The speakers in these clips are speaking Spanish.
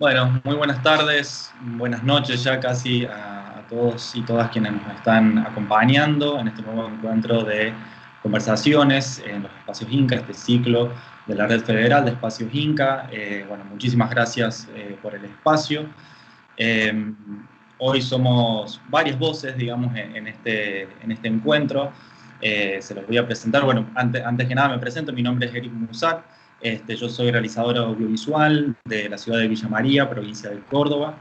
Bueno, muy buenas tardes, buenas noches ya casi a todos y todas quienes nos están acompañando en este nuevo encuentro de conversaciones en los espacios Inca, este ciclo de la Red Federal de Espacios Inca. Bueno, muchísimas gracias por el espacio. Eh, Hoy somos varias voces, digamos, en este encuentro. Se los voy a presentar. Bueno, antes que nada me presento, mi nombre es Eric Musac. Yo soy realizador audiovisual de la ciudad de Villa María, provincia de Córdoba,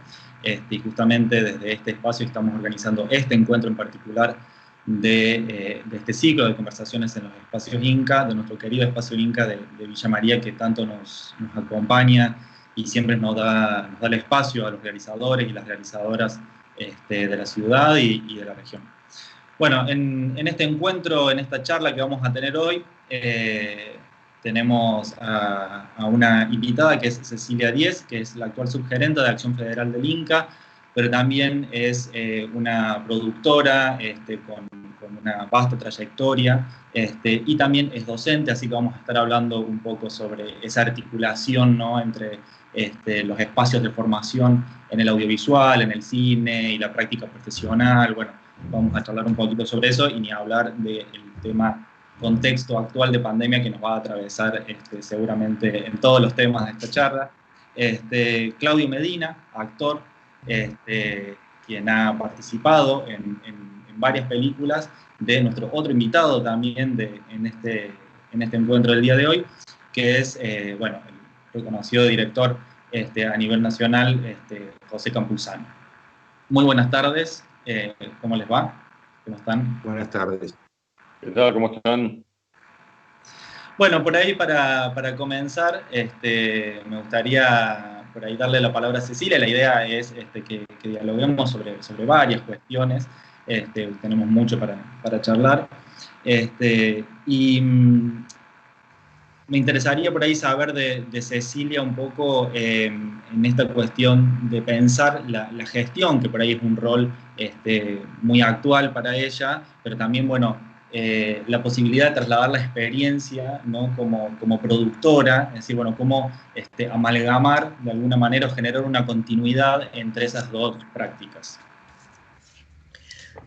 y justamente desde este espacio estamos organizando este encuentro en particular de este ciclo de conversaciones en los espacios Inca, de nuestro querido espacio Inca de Villa María, que tanto nos acompaña y siempre nos da el espacio a los realizadores y las realizadoras de la ciudad y de la región. Bueno, en este encuentro, en esta charla que vamos a tener hoy, tenemos a una invitada que es Cecilia Diez, que es la actual subgerente de Acción Federal del Inca, pero también es una productora con una vasta trayectoria y también es docente, así que vamos a estar hablando un poco sobre esa articulación, ¿no?, entre los espacios de formación en el audiovisual, en el cine y la práctica profesional. Bueno, vamos a charlar un poquito sobre eso y ni hablar del tema contexto actual de pandemia que nos va a atravesar seguramente en todos los temas de esta charla. Claudio Medina, actor, quien ha participado en varias películas, de nuestro otro invitado también en este encuentro del día de hoy, que es, bueno, el reconocido director a nivel nacional, José Campuzano. Muy buenas tardes, ¿cómo les va? ¿Cómo están? Buenas tardes. ¿Qué tal? ¿Cómo están? Bueno, por ahí para comenzar, me gustaría por ahí darle la palabra a Cecilia. La idea es que dialoguemos sobre varias cuestiones. Tenemos mucho para charlar. Me interesaría por ahí saber de Cecilia un poco en esta cuestión de pensar la gestión, que por ahí es un rol muy actual para ella, pero también, bueno, la posibilidad de trasladar la experiencia, ¿no?, como productora, es decir, bueno, cómo amalgamar de alguna manera o generar una continuidad entre esas dos prácticas.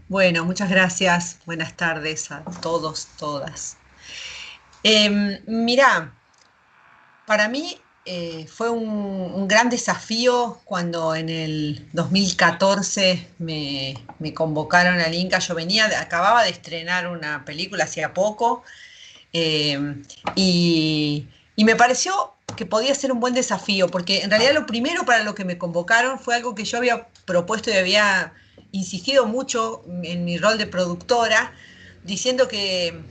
Bueno, muchas gracias. Buenas tardes a todos, todas. Mirá, para mí fue un gran desafío cuando en el 2014 me convocaron al Inca. Yo acababa de estrenar una película hacía poco y me pareció que podía ser un buen desafío, porque en realidad lo primero para lo que me convocaron fue algo que yo había propuesto y había insistido mucho en mi rol de productora, diciendo que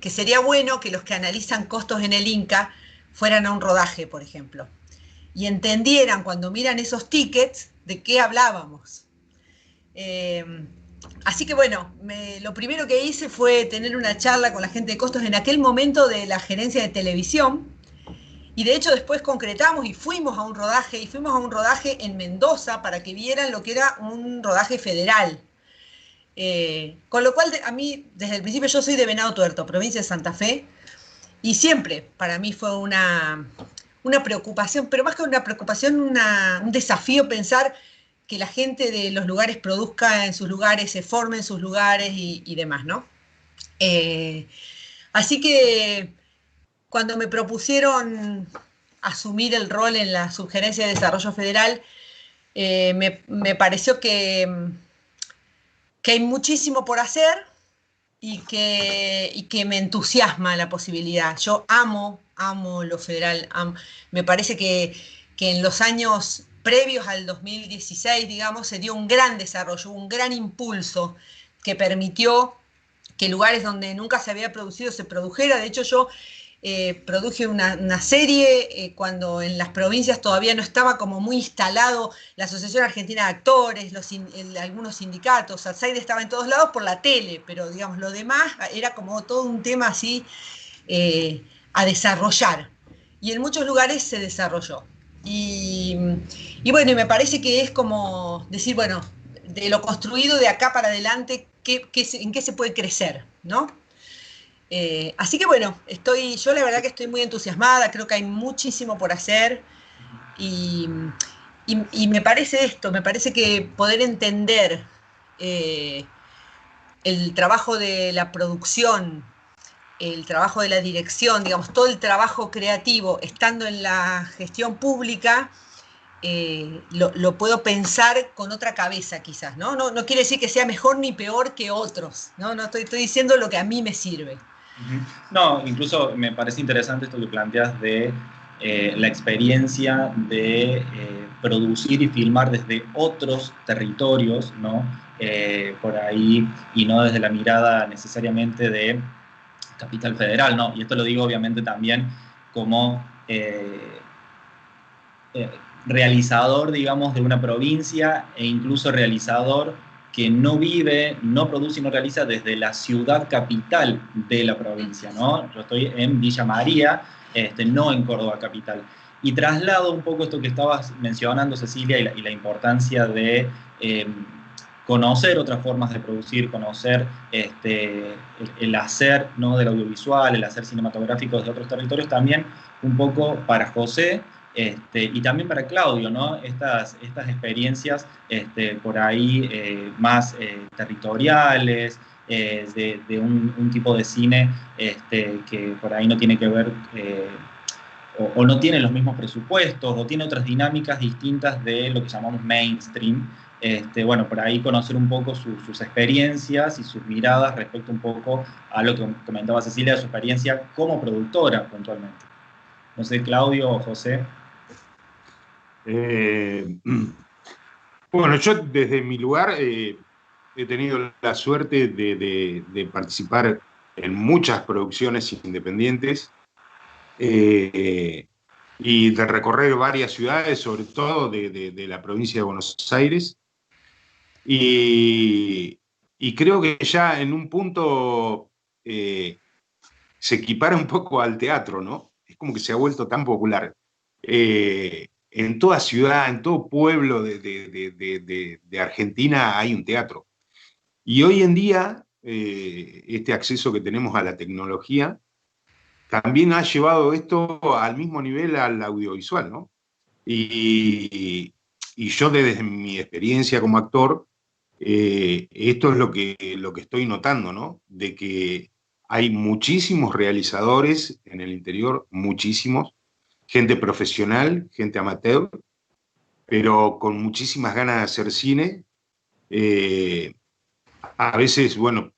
sería bueno que los que analizan costos en el Inca fueran a un rodaje, por ejemplo, y entendieran cuando miran esos tickets de qué hablábamos. Así que bueno, lo primero que hice fue tener una charla con la gente de costos en aquel momento de la gerencia de televisión, y de hecho después concretamos y fuimos a un rodaje en Mendoza para que vieran lo que era un rodaje federal. Con lo cual, a mí, desde el principio, yo soy de Venado Tuerto, provincia de Santa Fe, y siempre para mí fue una preocupación, pero más que una preocupación, un desafío pensar que la gente de los lugares produzca en sus lugares, se forme en sus lugares y demás, ¿no? Así que cuando me propusieron asumir el rol en la Subgerencia de Desarrollo Federal, me pareció que hay muchísimo por hacer y que me entusiasma la posibilidad. Yo amo lo federal. Me parece que en los años previos al 2016, digamos, se dio un gran desarrollo, un gran impulso que permitió que lugares donde nunca se había producido se produjera. De hecho, yo produje una serie cuando en las provincias todavía no estaba como muy instalado la Asociación Argentina de Actores, algunos sindicatos. ATSAID estaba en todos lados por la tele, pero digamos lo demás era como todo un tema así a desarrollar. Y en muchos lugares se desarrolló. Y bueno, y me parece que es como decir, bueno, de lo construido de acá para adelante, ¿en qué se puede crecer?, ¿no? Así que bueno, yo la verdad que estoy muy entusiasmada, creo que hay muchísimo por hacer y Y me parece esto, me parece que poder entender el trabajo de la producción, el trabajo de la dirección, digamos, todo el trabajo creativo, estando en la gestión pública, lo puedo pensar con otra cabeza quizás, ¿no? No quiere decir que sea mejor ni peor que otros, ¿no? No estoy diciendo lo que a mí me sirve. No, incluso me parece interesante esto que planteas de la experiencia de producir y filmar desde otros territorios, ¿no? Por ahí, y no desde la mirada necesariamente de Capital Federal, ¿no? Y esto lo digo obviamente también como realizador, digamos, de una provincia e incluso realizador que no vive, no produce y no realiza desde la ciudad capital de la provincia, ¿no? Yo estoy en Villa María, no en Córdoba capital. Y traslado un poco esto que estabas mencionando, Cecilia, y la importancia de conocer otras formas de producir, conocer el hacer, ¿no?, del audiovisual, el hacer cinematográfico de otros territorios, también un poco para José, y también para Claudio, ¿no? Estas experiencias por ahí más territoriales, de un tipo de cine que por ahí no tiene que ver, o no tiene los mismos presupuestos, o tiene otras dinámicas distintas de lo que llamamos mainstream. Bueno, por ahí conocer un poco sus experiencias y sus miradas respecto un poco a lo que comentaba Cecilia, de su experiencia como productora puntualmente. No sé, Claudio o José. Bueno, yo desde mi lugar he tenido la suerte de participar en muchas producciones independientes y de recorrer varias ciudades, sobre todo de la provincia de Buenos Aires. Y creo que ya en un punto se equipara un poco al teatro, ¿no? Es como que se ha vuelto tan popular. En toda ciudad, en todo pueblo de Argentina hay un teatro. Y hoy en día, este acceso que tenemos a la tecnología también ha llevado esto al mismo nivel al audiovisual, ¿no? Y yo desde mi experiencia como actor, esto es lo que estoy notando, ¿no? De que hay muchísimos realizadores en el interior, muchísimos, gente profesional, gente amateur, pero con muchísimas ganas de hacer cine. A veces, bueno,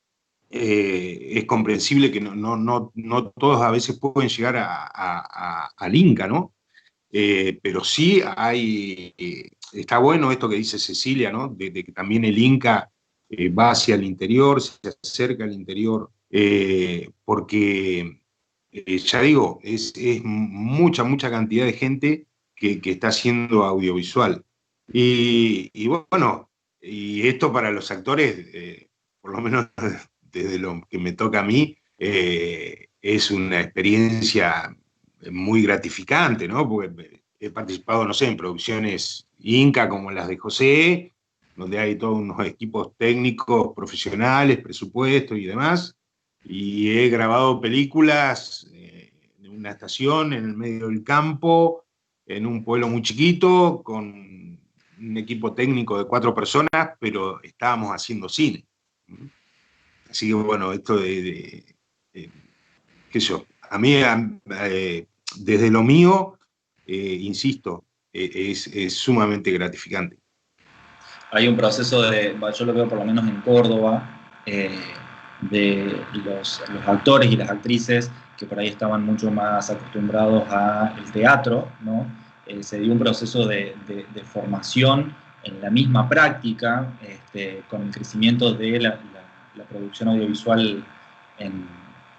es comprensible que no todos a veces pueden llegar al Inca, ¿no? Pero sí hay, está bueno esto que dice Cecilia, ¿no? De que también el Inca va hacia el interior, se acerca al interior, porque, ya digo, es mucha cantidad de gente que está haciendo audiovisual. Y bueno, y esto para los actores, por lo menos desde lo que me toca a mí, es una experiencia muy gratificante, ¿no? Porque he participado, no sé, en producciones Inca como las de José, donde hay todos unos equipos técnicos, profesionales, presupuestos y demás, y he grabado películas en una estación, en el medio del campo, en un pueblo muy chiquito, con un equipo técnico de 4 personas, pero estábamos haciendo cine. Así que bueno, esto qué sé yo, a mí, desde lo mío, insisto, es sumamente gratificante. Hay un proceso yo lo veo por lo menos en Córdoba, de los actores y las actrices que por ahí estaban mucho más acostumbrados al teatro, ¿no? Se dio un proceso de formación en la misma práctica, con el crecimiento de la producción audiovisual en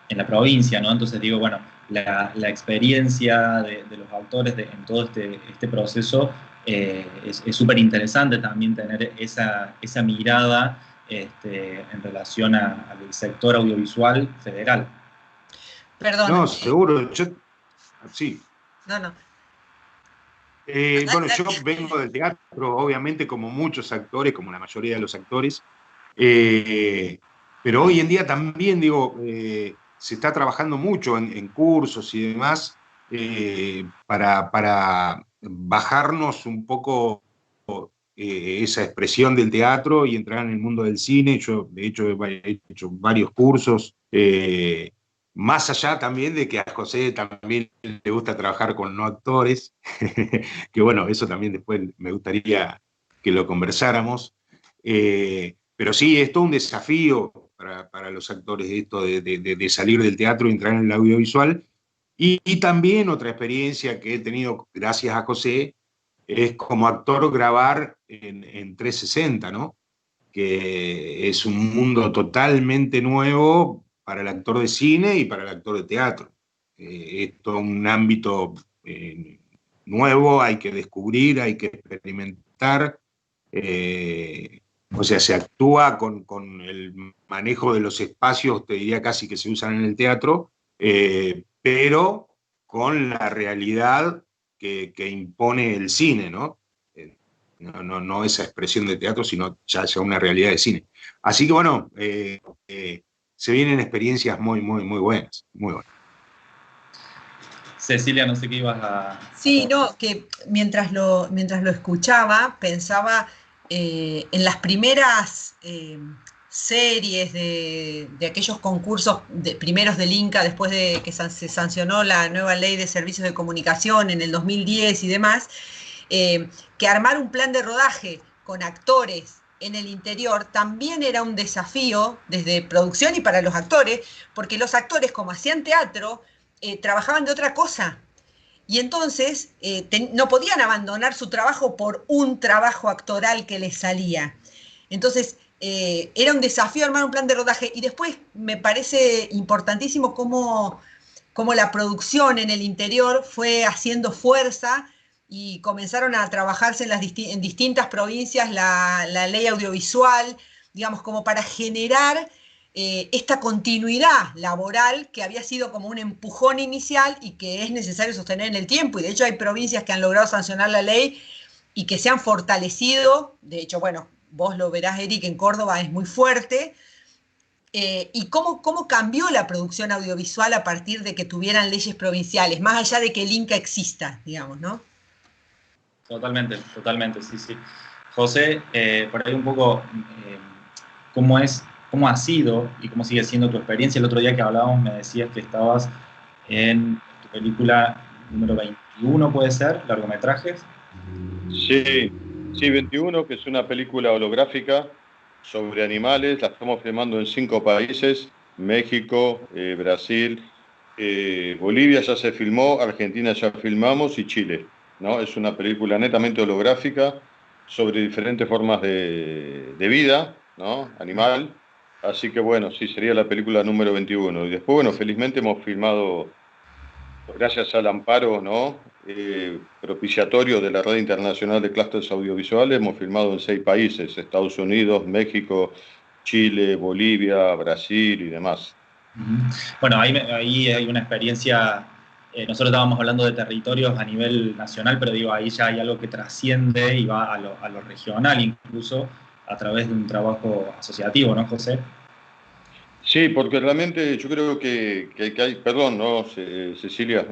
la provincia, ¿no? Entonces digo, bueno, la experiencia de los autores en todo este proceso es súper interesante también tener esa mirada en relación al sector audiovisual federal. Perdón. No, seguro, sí. No. Bueno, yo vengo del teatro, obviamente, como muchos actores, como la mayoría de los actores, pero hoy en día también, digo, se está trabajando mucho en cursos y demás para bajarnos un poco esa expresión del teatro y entrar en el mundo del cine. Yo, de hecho, he hecho varios cursos, más allá también de que a José también le gusta trabajar con no actores, que bueno, eso también después me gustaría que lo conversáramos. Pero sí, es todo un desafío para los actores esto de salir del teatro y entrar en el audiovisual. Y también otra experiencia que he tenido gracias a José es como actor grabar en 360, ¿no? Que es un mundo totalmente nuevo para el actor de cine y para el actor de teatro. Es todo un ámbito nuevo, hay que descubrir, hay que experimentar. O sea, se actúa con el manejo de los espacios, te diría casi que se usan en el teatro, pero con la realidad que impone el cine, ¿no? No esa expresión de teatro, sino ya una realidad de cine. Así que bueno, se vienen experiencias muy, muy, muy buenas, muy buenas. Cecilia, no sé qué ibas a... Sí, no, que mientras lo escuchaba, pensaba en las primeras series de aquellos concursos primeros del Inca, después de que se sancionó la nueva ley de servicios de comunicación en el 2010 y demás, que armar un plan de rodaje con actores en el interior también era un desafío desde producción y para los actores, porque los actores, como hacían teatro, trabajaban de otra cosa. Y entonces no podían abandonar su trabajo por un trabajo actoral que les salía. Entonces era un desafío armar un plan de rodaje. Y después me parece importantísimo cómo la producción en el interior fue haciendo fuerza y comenzaron a trabajarse en distintas provincias la ley audiovisual, digamos, como para generar esta continuidad laboral que había sido como un empujón inicial y que es necesario sostener en el tiempo. Y de hecho hay provincias que han logrado sancionar la ley y que se han fortalecido. De hecho, bueno, vos lo verás, Eric, en Córdoba es muy fuerte. Y cómo cambió la producción audiovisual a partir de que tuvieran leyes provinciales, más allá de que el Inca exista, digamos, ¿no? Totalmente, totalmente, sí, sí. José, por ahí un poco, ¿cómo ha sido y cómo sigue siendo tu experiencia? El otro día que hablábamos me decías que estabas en tu película número 21, ¿puede ser? ¿Largometrajes? Sí, 21, que es una película holográfica sobre animales. La estamos filmando en 5 países: México, Brasil, Bolivia ya se filmó, Argentina ya filmamos y Chile, ¿no? Es una película netamente holográfica sobre diferentes formas de vida, ¿no? Animal. Así que bueno, sí, sería la película número 21. Y después, bueno, felizmente hemos filmado, gracias al amparo, ¿no? Propiciatorio de la Red Internacional de Clústeres Audiovisuales, hemos filmado en 6 países: Estados Unidos, México, Chile, Bolivia, Brasil y demás. Bueno, ahí hay una experiencia, nosotros estábamos hablando de territorios a nivel nacional, pero digo, ahí ya hay algo que trasciende y va a lo regional, incluso a través de un trabajo asociativo, ¿no, José? Sí, porque realmente yo creo que hay, perdón, ¿no, Cecilia?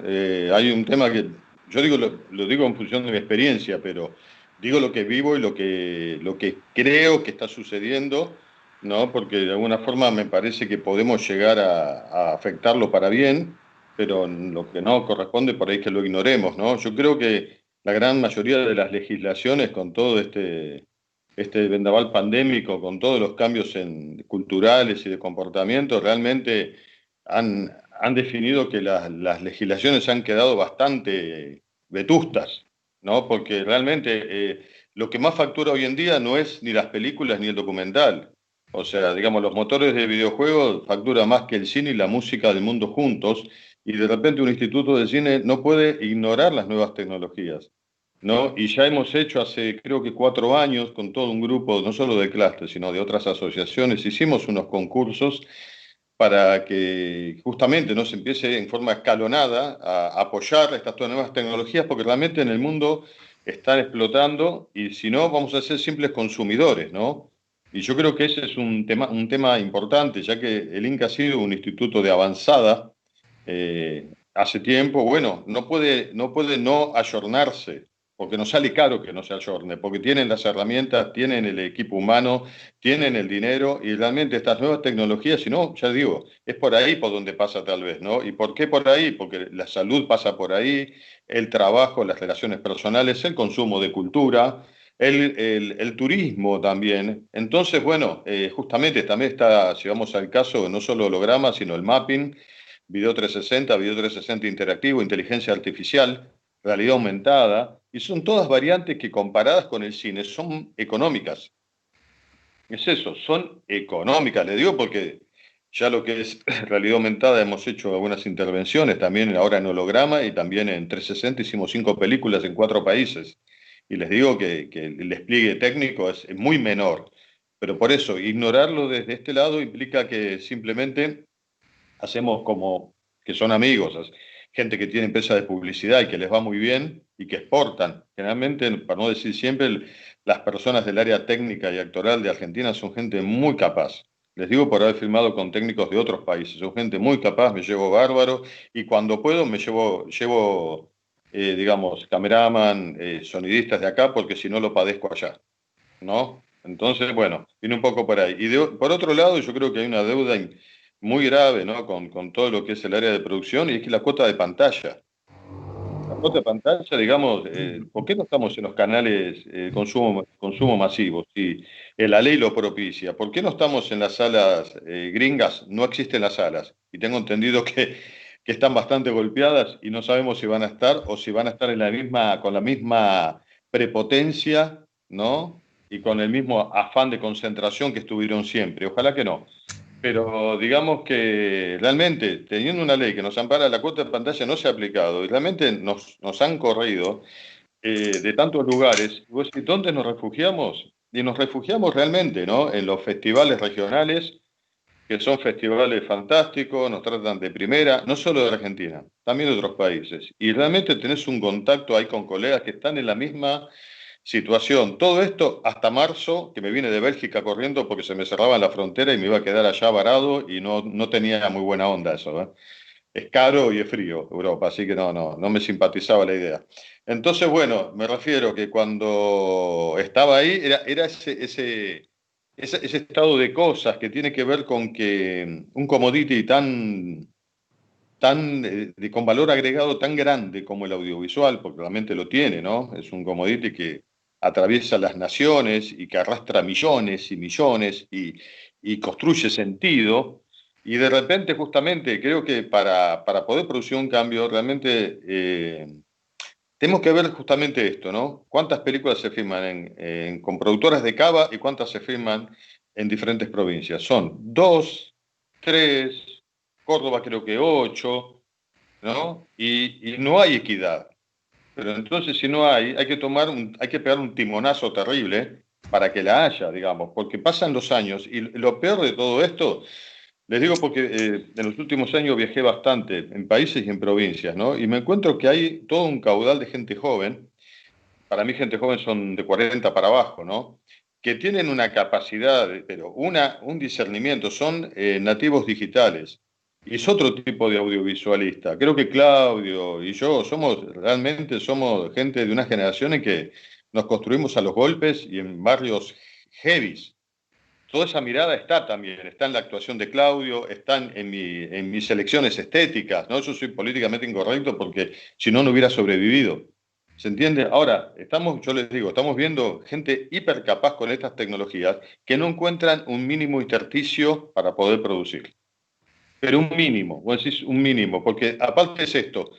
Hay un tema que yo digo, lo digo en función de mi experiencia, pero digo lo que vivo y lo que creo que está sucediendo, ¿no? Porque de alguna forma me parece que podemos llegar a afectarlo para bien, pero lo que no corresponde por ahí es que lo ignoremos, ¿no? Yo creo que la gran mayoría de las legislaciones con todo este vendaval pandémico, con todos los cambios culturales y de comportamiento, realmente han definido que las legislaciones han quedado bastante vetustas, ¿no? Porque realmente lo que más factura hoy en día no es ni las películas ni el documental. O sea, digamos, los motores de videojuegos facturan más que el cine y la música del mundo juntos, y de repente un instituto de cine no puede ignorar las nuevas tecnologías, ¿no? Y ya hemos hecho hace, creo que 4 años, con todo un grupo, no solo de Cluster, sino de otras asociaciones, hicimos unos concursos para que justamente no se empiece en forma escalonada a apoyar estas nuevas tecnologías, porque realmente en el mundo están explotando y si no vamos a ser simples consumidores, ¿no? Y yo creo que ese es un tema importante, ya que el INCA ha sido un instituto de avanzada hace tiempo. Bueno, no puede no ayornarse, porque nos sale caro que no se ayorne, porque tienen las herramientas, tienen el equipo humano, tienen el dinero y realmente estas nuevas tecnologías, si no, ya digo, es por ahí por donde pasa tal vez, ¿no? ¿Y por qué por ahí? Porque la salud pasa por ahí, el trabajo, las relaciones personales, el consumo de cultura, el turismo también. Entonces, bueno, justamente también está, si vamos al caso, no solo holograma, sino el mapping, video 360 interactivo, inteligencia artificial, realidad aumentada, y son todas variantes que comparadas con el cine son económicas. Es eso, son económicas, le digo porque ya lo que es realidad aumentada hemos hecho algunas intervenciones, también ahora en holograma y también en 360 hicimos 5 películas en 4 países. Y les digo que el despliegue técnico es muy menor. Pero por eso, ignorarlo desde este lado implica que simplemente hacemos como que son amigos, gente que tiene empresas de publicidad y que les va muy bien y que exportan. Generalmente, para no decir siempre, las personas del área técnica y actoral de Argentina son gente muy capaz. Les digo por haber firmado con técnicos de otros países. Son gente muy capaz, me llevo bárbaro y cuando puedo me llevo digamos, cameraman, sonidistas de acá, porque si no lo padezco allá, ¿no? Entonces, bueno, viene un poco por ahí. Y por otro lado, yo creo que hay una deuda muy grave, ¿no? Con todo lo que es el área de producción y es que la cuota de pantalla. La cuota de pantalla, digamos, ¿por qué no estamos en los canales consumo masivo? Si la ley lo propicia. ¿Por qué no estamos en las salas gringas? No existen las salas. Y tengo entendido que están bastante golpeadas y no sabemos si van a estar o si van a estar con la misma prepotencia, ¿no? Y con el mismo afán de concentración que estuvieron siempre. Ojalá que no. Pero digamos que realmente, teniendo una ley que nos ampara, la cuota de pantalla no se ha aplicado y realmente nos han corrido de tantos lugares. Y vos decís, ¿dónde nos refugiamos? Y nos refugiamos realmente, ¿no? En los festivales regionales, que son festivales fantásticos, nos tratan de primera, no solo de Argentina, también de otros países. Y realmente tenés un contacto ahí con colegas que están en la misma situación. Todo esto hasta marzo, que me vine de Bélgica corriendo porque se me cerraba la frontera y me iba a quedar allá varado y no tenía muy buena onda eso, ¿eh? Es caro y es frío Europa, así que no me simpatizaba la idea. Entonces, bueno, me refiero que cuando estaba ahí era ese estado de cosas que tiene que ver con que un commodity con valor agregado tan grande como el audiovisual, porque realmente lo tiene, ¿no? Es un commodity que atraviesa las naciones y que arrastra millones y millones y construye sentido. Y de repente, justamente, creo que para poder producir un cambio, realmente tenemos que ver justamente esto, ¿no? ¿Cuántas películas se filman con productoras de Cava y cuántas se filman en diferentes provincias? Son 2, 3, Córdoba creo que 8, ¿no? Y no hay equidad. Pero entonces si no hay que pegar un timonazo terrible para que la haya, digamos, porque pasan los años y lo peor de todo esto, les digo porque en los últimos años viajé bastante en países y en provincias, ¿no? Y me encuentro que hay todo un caudal de gente joven, para mí gente joven son de 40 para abajo, ¿no? Que tienen una capacidad, pero un discernimiento, son nativos digitales. Y es otro tipo de audiovisualista. Creo que Claudio y yo realmente somos gente de una generación en que nos construimos a los golpes y en barrios heavies. Toda esa mirada está también, está en la actuación de Claudio, están en mis elecciones estéticas, ¿no? Yo soy políticamente incorrecto porque si no, no hubiera sobrevivido. ¿Se entiende? Ahora, yo les digo, estamos viendo gente hiper capaz con estas tecnologías que no encuentran un mínimo intersticio para poder producir. Pero un mínimo, vos decís un mínimo, porque aparte es esto,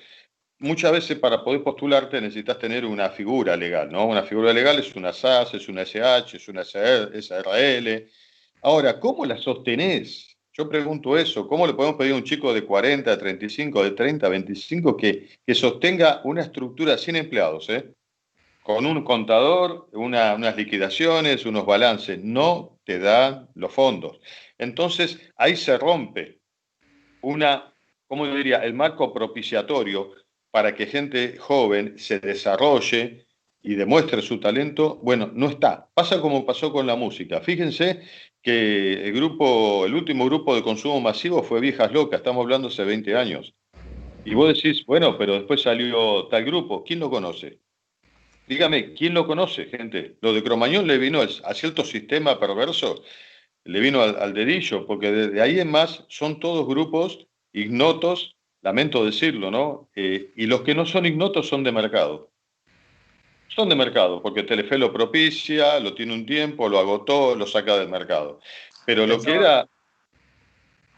muchas veces para poder postularte necesitas tener una figura legal, ¿no? Una figura legal es una SAS, es una SH, es una SRL. Ahora, ¿cómo la sostenés? Yo pregunto eso, ¿cómo le podemos pedir a un chico de 40, de 35, de 30, 25 que sostenga una estructura sin empleados, con un contador, unas liquidaciones, unos balances? No te dan los fondos. Entonces, ahí se rompe ¿cómo diría? El marco propiciatorio para que gente joven se desarrolle y demuestre su talento, bueno, no está. Pasa como pasó con la música. Fíjense que el último grupo de consumo masivo fue Viejas Locas, estamos hablando hace 20 años. Y vos decís, bueno, pero después salió tal grupo, ¿quién lo conoce? Dígame, ¿quién lo conoce, gente? Lo de Cromañón le vino a cierto sistema perverso, le vino al dedillo, porque desde ahí en más son todos grupos ignotos, lamento decirlo, ¿no? Y los que no son ignotos son de mercado. Son de mercado, porque Telefe lo propicia, lo tiene un tiempo, lo agotó, lo saca del mercado. Pero lo que era...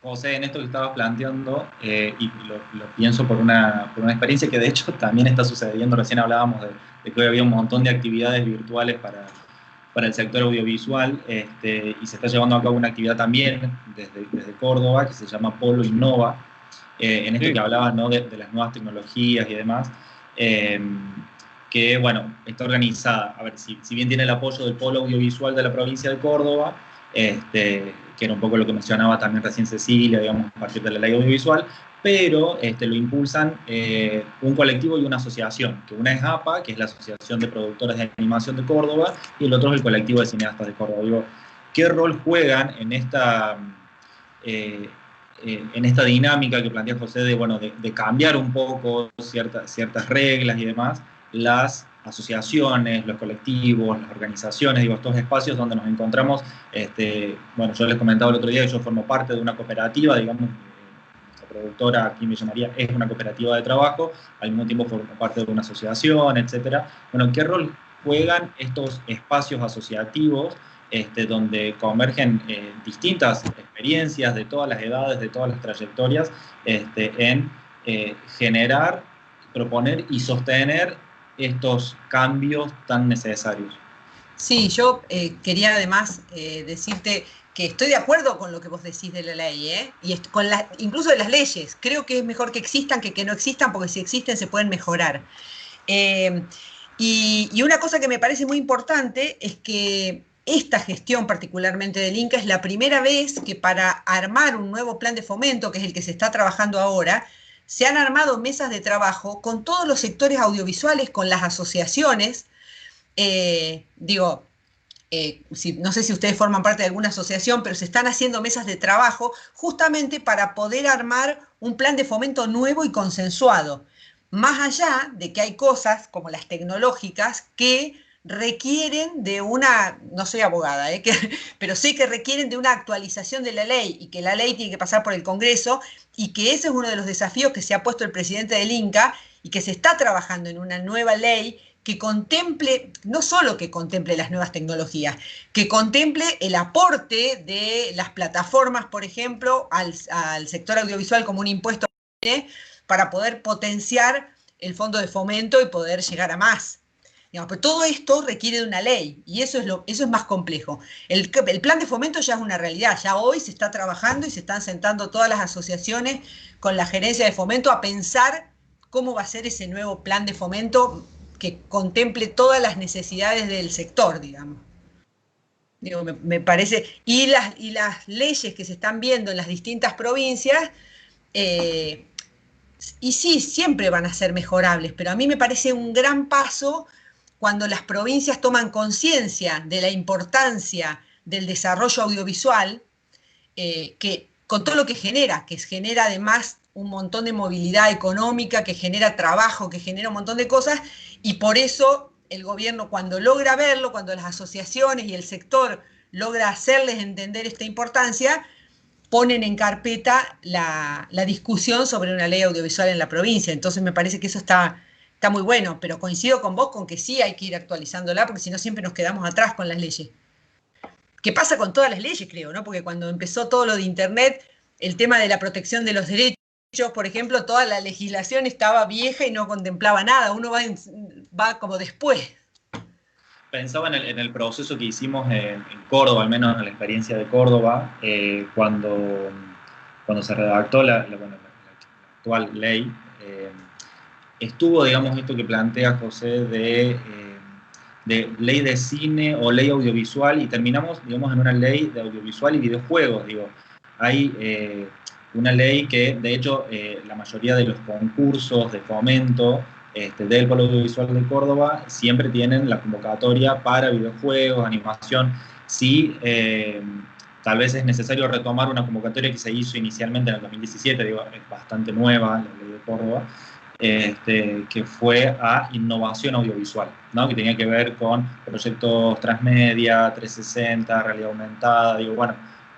José, en esto que estabas planteando, y lo pienso por una experiencia que de hecho también está sucediendo, recién hablábamos de que hoy había un montón de actividades virtuales para el sector audiovisual, y se está llevando a cabo una actividad también desde Córdoba que se llama Polo Innova, en esto que hablabas, ¿no? de las nuevas tecnologías y demás, que bueno, está organizada, a ver, si bien tiene el apoyo del Polo Audiovisual de la provincia de Córdoba, que era un poco lo que mencionaba también recién Cecilia, digamos, a partir de la ley audiovisual, pero lo impulsan un colectivo y una asociación, que una es APA, que es la Asociación de Productores de Animación de Córdoba, y el otro es el Colectivo de Cineastas de Córdoba. Digo, ¿qué rol juegan en esta dinámica que plantea José de cambiar un poco ciertas reglas y demás, las asociaciones, los colectivos, las organizaciones, digo, estos espacios donde nos encontramos, bueno, yo les comentaba el otro día que yo formo parte de una cooperativa, digamos, nuestra productora aquí en Villa María es una cooperativa de trabajo, al mismo tiempo formo parte de una asociación, etcétera. Bueno, ¿qué rol juegan estos espacios asociativos donde convergen distintas experiencias de todas las edades, de todas las trayectorias, en generar, proponer y sostener estos cambios tan necesarios? Sí, yo quería además decirte que estoy de acuerdo con lo que vos decís de la ley, y con incluso de las leyes. Creo que es mejor que existan que no existan, porque si existen se pueden mejorar. Y una cosa que me parece muy importante es que esta gestión particularmente del Inca es la primera vez que para armar un nuevo plan de fomento, que es el que se está trabajando ahora, se han armado mesas de trabajo con todos los sectores audiovisuales, con las asociaciones. No sé si ustedes forman parte de alguna asociación, pero se están haciendo mesas de trabajo justamente para poder armar un plan de fomento nuevo y consensuado. Más allá de que hay cosas como las tecnológicas que requieren de una, no soy abogada, pero sé que requieren de una actualización de la ley y que la ley tiene que pasar por el Congreso y que ese es uno de los desafíos que se ha puesto el presidente del Inca y que se está trabajando en una nueva ley que contemple, no solo que contemple las nuevas tecnologías, que contemple el aporte de las plataformas, por ejemplo, al sector audiovisual como un impuesto para poder potenciar el fondo de fomento y poder llegar a más. Digamos, pero todo esto requiere de una ley y eso es más complejo. El plan de fomento ya es una realidad, ya hoy se está trabajando y se están sentando todas las asociaciones con la gerencia de fomento a pensar cómo va a ser ese nuevo plan de fomento que contemple todas las necesidades del sector, digamos. Digo, me parece, y las leyes que se están viendo en las distintas provincias, y sí, siempre van a ser mejorables, pero a mí me parece un gran paso cuando las provincias toman conciencia de la importancia del desarrollo audiovisual, que con todo lo que genera además un montón de movilidad económica, que genera trabajo, que genera un montón de cosas, y por eso el gobierno, cuando logra verlo, cuando las asociaciones y el sector logra hacerles entender esta importancia, ponen en carpeta la discusión sobre una ley audiovisual en la provincia. Entonces me parece que eso está muy bueno, pero coincido con vos con que sí hay que ir actualizándola, porque si no siempre nos quedamos atrás con las leyes. ¿Qué pasa con todas las leyes, creo, ¿no? Porque cuando empezó todo lo de Internet, el tema de la protección de los derechos, por ejemplo, toda la legislación estaba vieja y no contemplaba nada, uno va como después. Pensaba en el proceso que hicimos en Córdoba, al menos en la experiencia de Córdoba, cuando se redactó la actual ley, estuvo, digamos, esto que plantea José de ley de cine o ley audiovisual, y terminamos, digamos, en una ley de audiovisual y videojuegos. Digo, hay una ley que, de hecho, la mayoría de los concursos de fomento del Polo Audiovisual de Córdoba siempre tienen la convocatoria para videojuegos, animación. Sí, tal vez es necesario retomar una convocatoria que se hizo inicialmente en el 2017, digo, es bastante nueva la ley de Córdoba, que fue a innovación audiovisual, ¿no? Que tenía que ver con proyectos transmedia, 360, realidad aumentada, digo, bueno,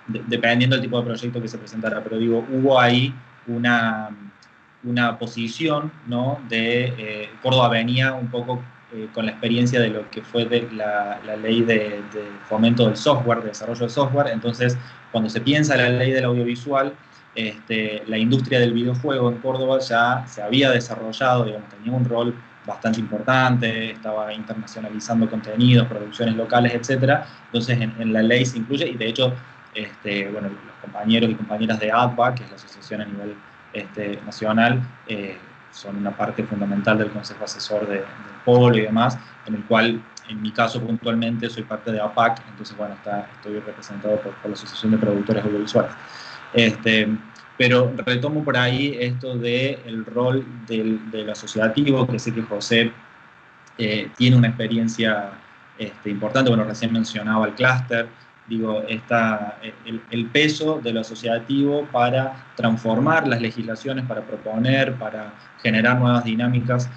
dependiendo del tipo de proyecto que se presentara, pero digo, hubo ahí una posición, ¿no? Córdoba venía un poco con la experiencia de lo que fue de la ley de fomento del software, de desarrollo de software. Entonces, cuando se piensa la ley del audiovisual, la industria del videojuego en Córdoba ya se había desarrollado, digamos, tenía un rol bastante importante, estaba internacionalizando contenidos, producciones locales, etc. Entonces, en la ley se incluye, y de hecho, bueno, los compañeros y compañeras de ADVA, que es la asociación a nivel nacional, son una parte fundamental del Consejo Asesor del Polo y demás, en el cual, en mi caso puntualmente, soy parte de APAC, entonces, bueno, estoy representado por la Asociación de Productores Audiovisuales. Pero retomo por ahí esto del rol del asociativo, que sé que José tiene una experiencia importante, bueno, recién mencionaba el clúster, digo, el peso de lo asociativo para transformar las legislaciones, para proponer, para generar nuevas dinámicas,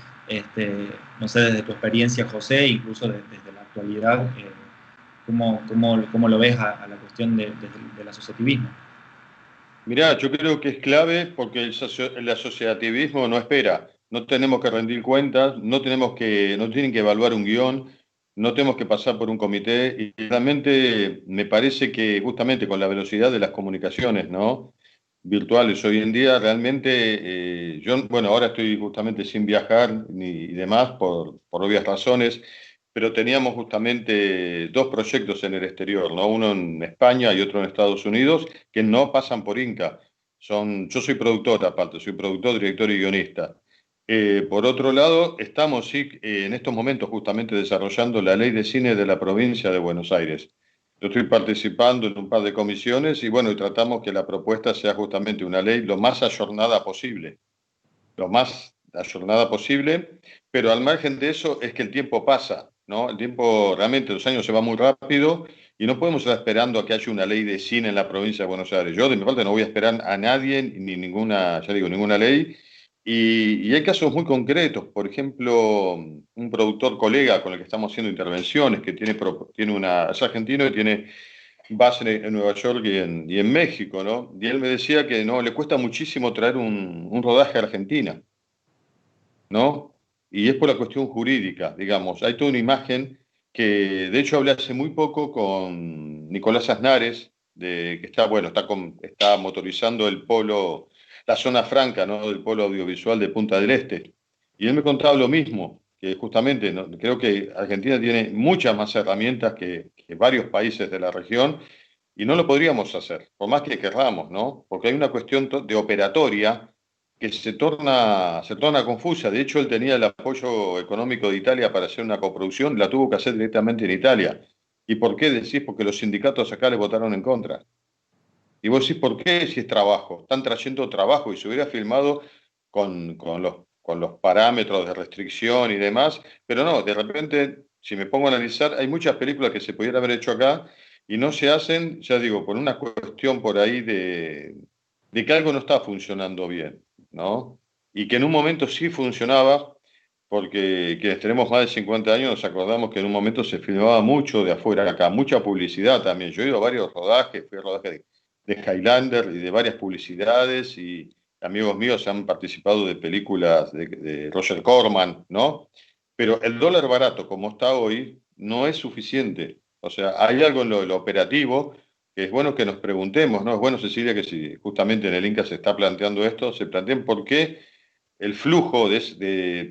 no sé, desde tu experiencia, José, incluso desde la actualidad, ¿cómo lo ves a la cuestión del asociativismo? Mirá, yo creo que es clave porque el asociativismo no espera. No tenemos que rendir cuentas, no tienen que evaluar un guión, no tenemos que pasar por un comité. Y realmente me parece que justamente con la velocidad de las comunicaciones, ¿no? Virtuales hoy en día, realmente, yo, bueno, ahora estoy justamente sin viajar y demás por obvias razones, pero teníamos justamente dos proyectos en el exterior, ¿no? Uno en España y otro en Estados Unidos, que no pasan por Inca. Yo soy productor aparte, soy productor, director y guionista. Por otro lado, estamos sí, en estos momentos justamente desarrollando la ley de cine de la provincia de Buenos Aires. Yo estoy participando en un par de comisiones y bueno, y tratamos que la propuesta sea justamente una ley lo más ayornada posible. Lo más ayornada posible, pero al margen de eso es que el tiempo pasa, ¿no? El tiempo, realmente los años se van muy rápido y no podemos estar esperando a que haya una ley de cine en la provincia de Buenos Aires. Yo de mi parte no voy a esperar a nadie ni ninguna, ya digo, ninguna ley. Y hay casos muy concretos, por ejemplo, un productor colega con el que estamos haciendo intervenciones, que es argentino y tiene base en Nueva York y en México, ¿no? Y él me decía que no, le cuesta muchísimo traer un rodaje a Argentina, ¿no? Y es por la cuestión jurídica, digamos. Hay toda una imagen que, de hecho, hablé hace muy poco con Nicolás Aznares, que está, bueno, está motorizando el polo, la zona franca, ¿no? Del polo audiovisual de Punta del Este. Y él me contaba lo mismo, que justamente, ¿no? Creo que Argentina tiene muchas más herramientas que varios países de la región y no lo podríamos hacer, por más que querramos, ¿no? Porque hay una cuestión de operatoria que se torna confusa. De hecho, él tenía el apoyo económico de Italia para hacer una coproducción, la tuvo que hacer directamente en Italia. ¿Y por qué decís? Porque los sindicatos acá le votaron en contra. Y vos decís, ¿por qué si es trabajo? Están trayendo trabajo y se hubiera filmado con los parámetros de restricción y demás, pero no, de repente, si me pongo a analizar, hay muchas películas que se pudieran haber hecho acá y no se hacen, ya digo, por una cuestión por ahí de que algo no está funcionando bien, ¿no? Y que en un momento sí funcionaba, porque quienes tenemos más de 50 años nos acordamos que en un momento se filmaba mucho de afuera acá, mucha publicidad también. Yo he ido a varios rodajes, fui a rodajes de Highlander y de varias publicidades y amigos míos han participado de películas de Roger Corman, ¿no? Pero el dólar barato como está hoy no es suficiente. O sea, hay algo en lo operativo que es bueno que nos preguntemos, ¿no? Es bueno, Cecilia, que si justamente en el Inca se está planteando esto, se planteen por qué el flujo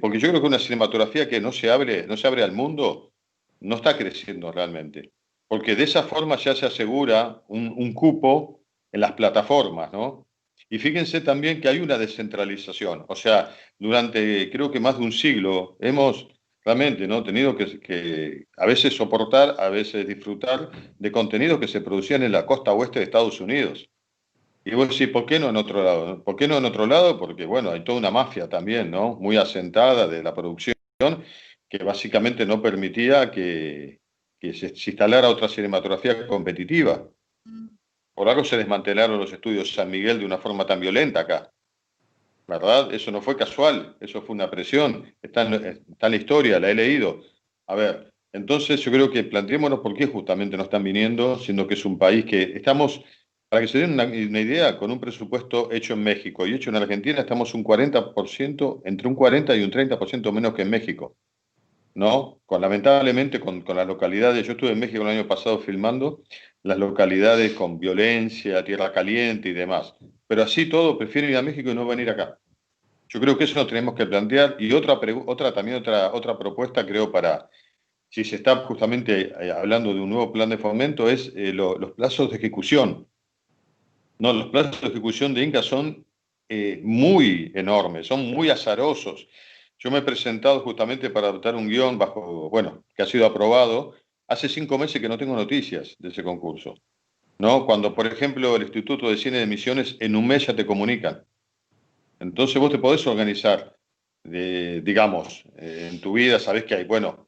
porque yo creo que una cinematografía que no se abre al mundo, no está creciendo realmente. Porque de esa forma ya se asegura un cupo en las plataformas, ¿no? Y fíjense también que hay una descentralización. O sea, durante creo que más de un siglo hemos realmente, ¿no? tenido que a veces soportar, a veces disfrutar de contenidos que se producían en la costa oeste de Estados Unidos. Y vos decís, ¿por qué no en otro lado? ¿Por qué no en otro lado? Porque, bueno, hay toda una mafia también, ¿no? Muy asentada de la producción, que básicamente no permitía que se instalara otra cinematografía competitiva. Por algo se desmantelaron los estudios San Miguel de una forma tan violenta acá. ¿verdad? Eso no fue casual, eso fue una presión, está en la historia, la he leído. A ver, entonces yo creo que planteémonos por qué justamente no están viniendo, siendo que es un país que estamos, para que se den una idea, con un presupuesto hecho en México y hecho en Argentina, estamos un 40%, entre un 40 y un 30% menos que en México, ¿no? Lamentablemente con las localidades, yo estuve en México el año pasado filmando, las localidades con violencia, tierra caliente y demás. Pero así todo, prefieren ir a México y no venir acá. Yo creo que eso lo tenemos que plantear. Y otra propuesta, creo, para, si se está justamente hablando de un nuevo plan de fomento, es los plazos de ejecución. No, los plazos de ejecución de Inca son muy enormes, son muy azarosos. Yo me he presentado justamente para adoptar un guión bueno, que ha sido aprobado. Hace 5 meses que no tengo noticias de ese concurso, ¿no? Cuando, por ejemplo, el Instituto de Cine de Misiones en un mes ya te comunican. Entonces vos te podés organizar, digamos, en tu vida, sabés que hay, bueno,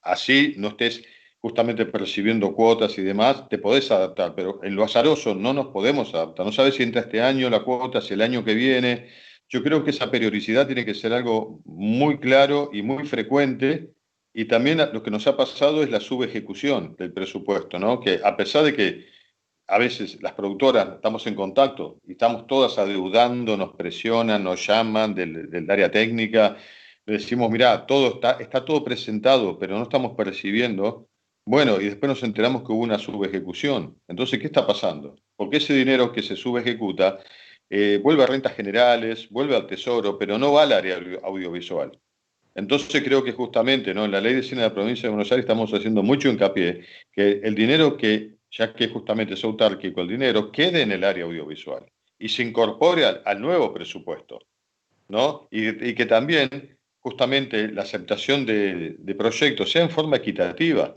así no estés justamente percibiendo cuotas y demás, te podés adaptar, pero en lo azaroso no nos podemos adaptar. No sabes si entra este año la cuota, si el año que viene. Yo creo que esa periodicidad tiene que ser algo muy claro y muy frecuente. Y también lo que nos ha pasado es la subejecución del presupuesto, ¿no? Que a pesar de que a veces las productoras estamos en contacto y estamos todas adeudando, nos presionan, nos llaman del área técnica, le decimos, mirá, está todo presentado, pero no estamos percibiendo. Bueno, y después nos enteramos que hubo una subejecución. Entonces, ¿qué está pasando? Porque ese dinero que se subejecuta vuelve a rentas generales, vuelve al tesoro, pero no va al área audiovisual. Entonces creo que justamente, ¿no? En la Ley de Cine de la Provincia de Buenos Aires estamos haciendo mucho hincapié que el dinero que, ya que justamente es autárquico el dinero, quede en el área audiovisual y se incorpore al nuevo presupuesto, ¿no? Y que también justamente la aceptación de proyectos sea en forma equitativa.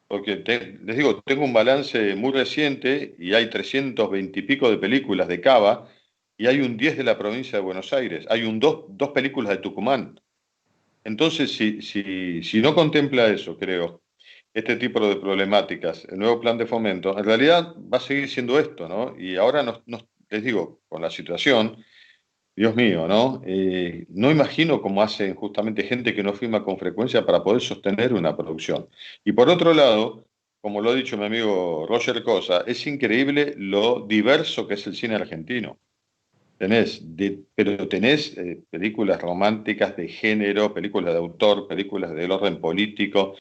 Porque les digo, tengo un balance muy reciente y hay 320 y pico de películas de Cava y hay un 10 de la provincia de Buenos Aires, hay dos películas de Tucumán. Entonces, si no contempla eso, creo, este tipo de problemáticas, el nuevo plan de fomento, en realidad va a seguir siendo esto, ¿no? Y ahora les digo, con la situación, Dios mío, ¿no? No imagino cómo hacen justamente gente que no firma con frecuencia para poder sostener una producción. Y por otro lado, como lo ha dicho mi amigo Roger Cosa, es increíble lo diverso que es el cine argentino. Pero tenés películas románticas de género, películas de autor, películas del orden político.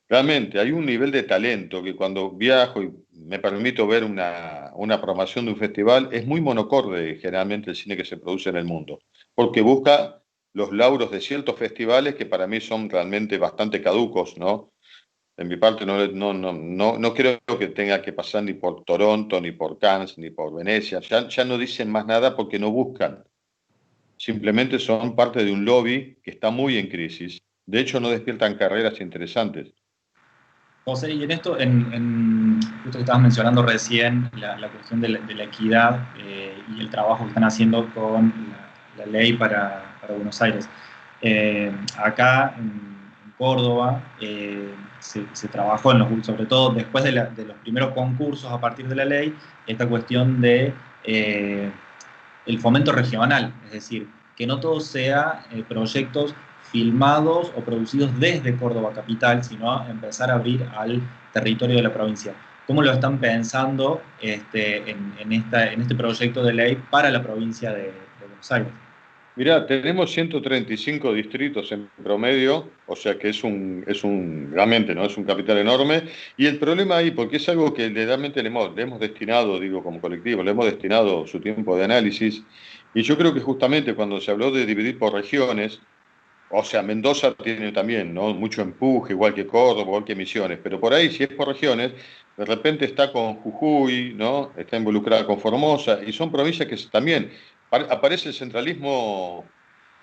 Realmente hay un nivel de talento que cuando viajo y me permito ver una programación de un festival, es muy monocorde generalmente el cine que se produce en el mundo, porque busca los lauros de ciertos festivales que para mí son realmente bastante caducos, ¿no? En mi parte no creo que tenga que pasar ni por Toronto, ni por Cannes, ni por Venecia. Ya no dicen más nada porque no buscan. Simplemente son parte de un lobby que está muy en crisis. De hecho, no despiertan carreras interesantes. José, y en esto, justo que estabas mencionando recién la cuestión de la equidad y el trabajo que están haciendo con la ley para Buenos Aires. Acá en Córdoba se trabajó, sobre todo después de los primeros concursos a partir de la ley, esta cuestión de el fomento regional, es decir, que no todo sea proyectos filmados o producidos desde Córdoba capital, sino empezar a abrir al territorio de la provincia. ¿Cómo lo están pensando en este proyecto de ley para la provincia de Buenos Aires? Mirá, tenemos 135 distritos en promedio, o sea que realmente, ¿no? Es un capital enorme. Y el problema ahí, porque es algo que realmente le hemos destinado, digo, como colectivo, le hemos destinado su tiempo de análisis. Y yo creo que justamente cuando se habló de dividir por regiones, o sea, Mendoza tiene también, ¿no? Mucho empuje, igual que Córdoba, igual que Misiones, pero por ahí, si es por regiones, de repente está con Jujuy, ¿no? Está involucrada con Formosa, y son provincias que también aparece el centralismo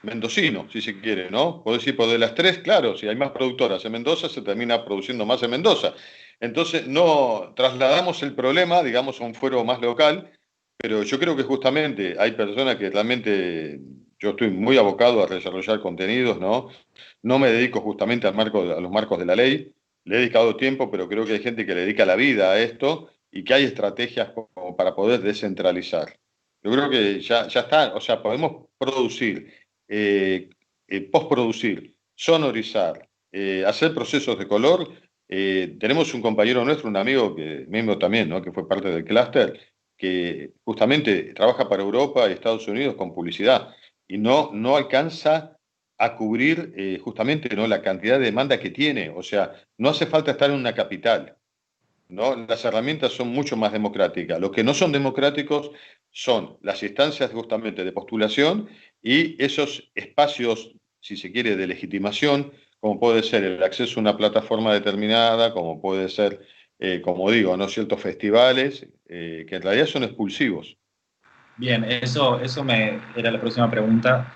mendocino, si se quiere, ¿no? Puedo decir, por de las tres, claro, si hay más productoras en Mendoza, se termina produciendo más en Mendoza. Entonces, no trasladamos el problema, digamos, a un fuero más local, pero yo creo que justamente hay personas que realmente, yo estoy muy abocado a desarrollar contenidos, ¿no? No me dedico justamente a los marcos de la ley, le he dedicado tiempo, pero creo que hay gente que le dedica la vida a esto y que hay estrategias como para poder descentralizar. Yo creo que ya está, o sea, podemos producir, postproducir, sonorizar, hacer procesos de color. Tenemos un compañero nuestro, un amigo que mismo también, ¿no? Que fue parte del clúster, que justamente trabaja para Europa y Estados Unidos con publicidad y no alcanza a cubrir justamente, ¿no? La cantidad de demanda que tiene. O sea, no hace falta estar en una capital, ¿no? Las herramientas son mucho más democráticas. Los que no son democráticos son las instancias justamente de postulación y esos espacios, si se quiere, de legitimación, como puede ser el acceso a una plataforma determinada, como puede ser, como digo, ¿no? Ciertos festivales, que en realidad son expulsivos. Bien, eso era la próxima pregunta,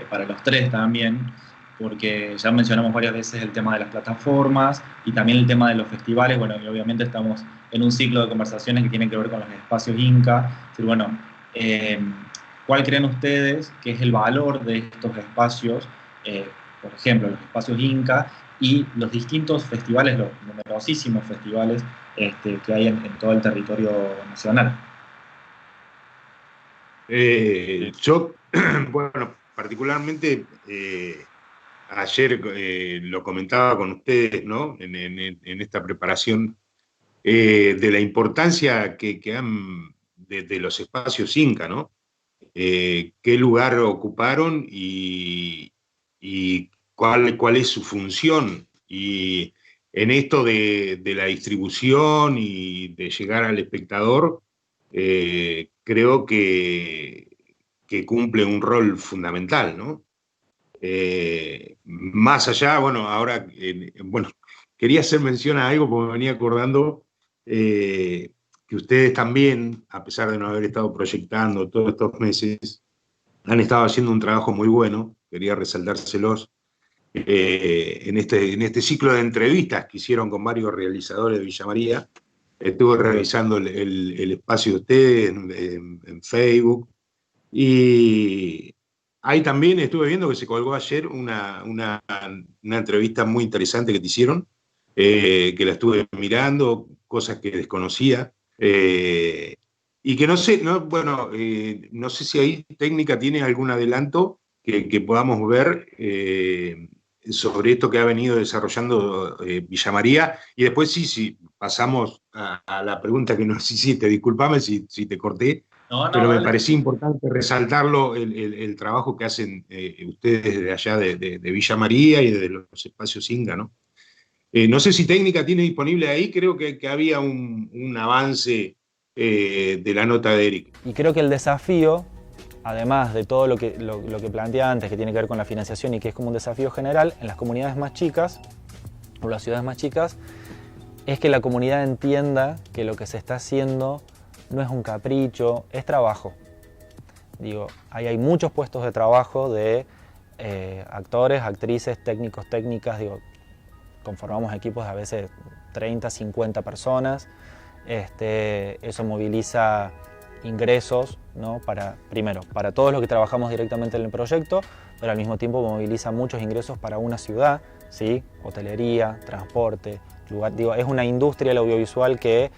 para los tres también, porque ya mencionamos varias veces el tema de las plataformas y también el tema de los festivales. Bueno, y obviamente estamos en un ciclo de conversaciones que tienen que ver con los espacios Inca. Es decir, bueno, ¿cuál creen ustedes que es el valor de estos espacios, por ejemplo, los espacios Inca y los distintos festivales, los numerosísimos festivales que hay en todo el territorio nacional? Yo, bueno, particularmente ayer lo comentaba con ustedes, ¿no? En esta preparación de la importancia que han de los espacios Inca, ¿no? Qué lugar ocuparon y cuál es su función. Y en esto de la distribución y de llegar al espectador, creo que cumple un rol fundamental, ¿no? Más allá, bueno, ahora, bueno, quería hacer mención a algo porque me venía acordando que ustedes también, a pesar de no haber estado proyectando todos estos meses, han estado haciendo un trabajo muy bueno, quería resaltárselos, en este ciclo de entrevistas que hicieron con varios realizadores de Villa María. Estuve revisando el espacio de ustedes en Facebook y ahí también estuve viendo que se colgó ayer una entrevista muy interesante que te hicieron, que la estuve mirando, cosas que desconocía, y que no sé, no, bueno, no sé si ahí técnica tiene algún adelanto que podamos ver sobre esto que ha venido desarrollando Villa María, y después sí, pasamos a la pregunta que nos hiciste, discúlpame si te corté, No, pero me dale. parecía importante resaltarlo, el trabajo que hacen ustedes desde allá de Villa María y de los espacios Inca, ¿no? No sé si técnica tiene disponible ahí, creo que había un avance de la nota de Eric. Y creo que el desafío, además de todo lo que planteé antes, que tiene que ver con la financiación y que es como un desafío general, en las comunidades más chicas, o las ciudades más chicas, es que la comunidad entienda que lo que se está haciendo no es un capricho, es trabajo. Digo, ahí hay muchos puestos de trabajo de actores, actrices, técnicos, técnicas, digo, conformamos equipos de a veces 30, 50 personas. Eso moviliza ingresos, ¿no? Primero, para todos los que trabajamos directamente en el proyecto, pero al mismo tiempo moviliza muchos ingresos para una ciudad, ¿sí? Hotelería, transporte, lugar, digo, es una industria el audiovisual que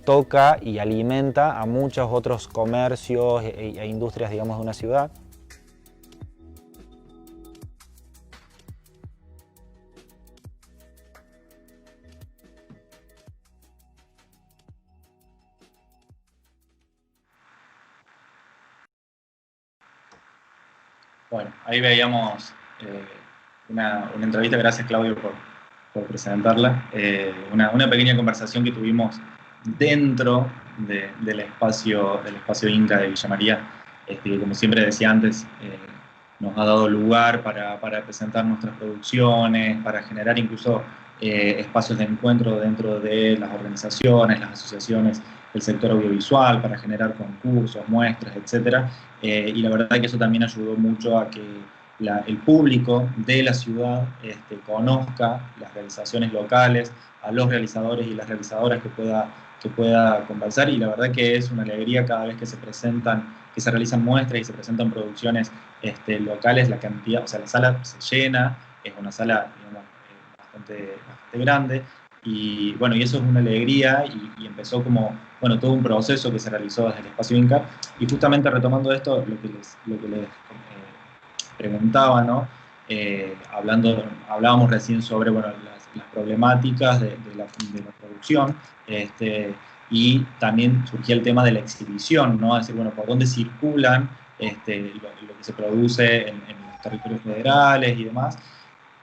toca y alimenta a muchos otros comercios e industrias, digamos, de una ciudad. Bueno, ahí veíamos una entrevista, gracias Claudio por presentarla, una pequeña conversación que tuvimos dentro del espacio Inca de Villa María, que como siempre decía antes, nos ha dado lugar para presentar nuestras producciones, para generar incluso espacios de encuentro dentro de las organizaciones, las asociaciones del sector audiovisual, para generar concursos, muestras, etc. Y la verdad que eso también ayudó mucho a que el público de la ciudad conozca las realizaciones locales, a los realizadores y las realizadoras que pueda conversar, y la verdad que es una alegría cada vez que se realizan muestras y se presentan producciones locales, la cantidad, o sea, la sala se llena, es una sala, digamos, bastante grande, Y bueno, y eso es una alegría y empezó como, bueno, todo un proceso que se realizó desde el Espacio Inca. Y justamente retomando esto, lo que les preguntaba, ¿no? Hablábamos recién sobre, bueno, las problemáticas de la producción, y también surgía el tema de la exhibición, ¿no? Es decir, bueno, por dónde circulan lo que se produce en los territorios federales y demás.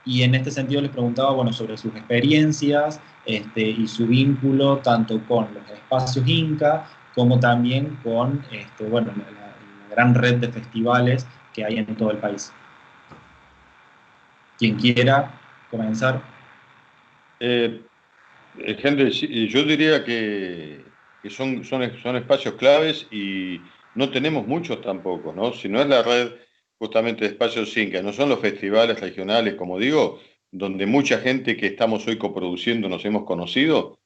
Y en este sentido les preguntaba, bueno, sobre sus experiencias y su vínculo tanto con los espacios Inca como también con bueno, la gran red de festivales que hay en todo el país. Quien quiera comenzar. Gente, yo diría que son espacios claves y no tenemos muchos tampoco, ¿no? Si no es la red justamente de espacios Inca, no son los festivales regionales, como digo, donde mucha gente que estamos hoy coproduciendo nos hemos conocido.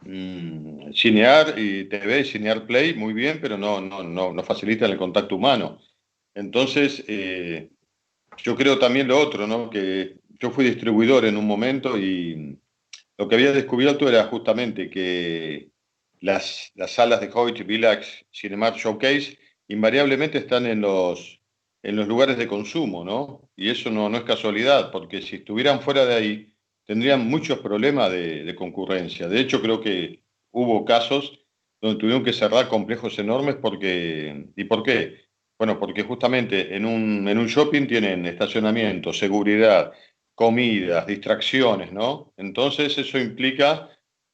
Cinear y TV, Cinear Play, muy bien, pero no facilitan el contacto humano. Entonces, yo creo también lo otro, ¿no? Que yo fui distribuidor en un momento y lo que había descubierto era justamente que las salas de Hoyt, Village, Cinemark, Showcase invariablemente están en los lugares de consumo, ¿no? Y eso no es casualidad, porque si estuvieran fuera de ahí tendrían muchos problemas de concurrencia. De hecho, creo que hubo casos donde tuvieron que cerrar complejos enormes porque... ¿Y por qué? Bueno, porque justamente en un shopping tienen estacionamiento, seguridad, comidas, distracciones, ¿no? Entonces eso implica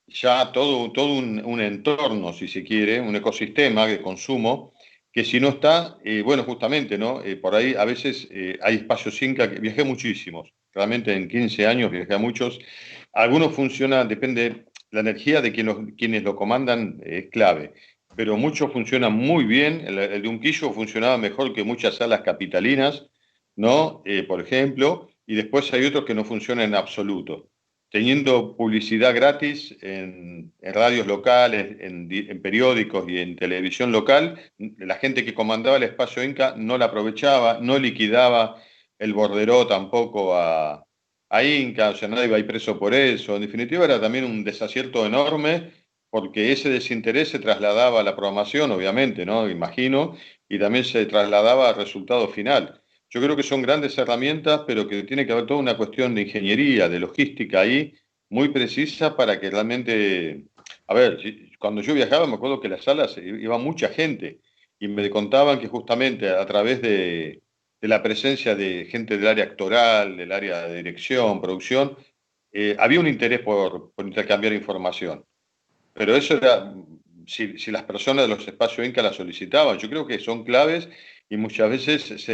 ya todo un entorno, si se quiere, un ecosistema de consumo, que si no está, bueno, justamente, ¿no? Por ahí a veces hay espacios Inca, que viajé muchísimos, realmente en 15 años viajé a muchos. Algunos funcionan, depende, la energía de quienes lo comandan es clave, pero muchos funcionan muy bien. El de Unquillo funcionaba mejor que muchas salas capitalinas, ¿no? Por ejemplo, y después hay otros que no funcionan en absoluto. Teniendo publicidad gratis en radios locales, en periódicos y en televisión local, la gente que comandaba el espacio Inca no la aprovechaba, no liquidaba el borderó tampoco a Inca, o sea, nadie va a ir preso por eso. En definitiva, era también un desacierto enorme porque ese desinterés se trasladaba a la programación, obviamente, ¿no? Imagino, y también se trasladaba al resultado final. Yo creo que son grandes herramientas, pero que tiene que haber toda una cuestión de ingeniería, de logística ahí, muy precisa para que realmente... A ver, cuando yo viajaba me acuerdo que las salas iba mucha gente y me contaban que justamente a través de la presencia de gente del área actoral, del área de dirección, producción, había un interés por intercambiar información. Pero eso era, si las personas de los espacios Inca la solicitaban, yo creo que son claves y muchas veces,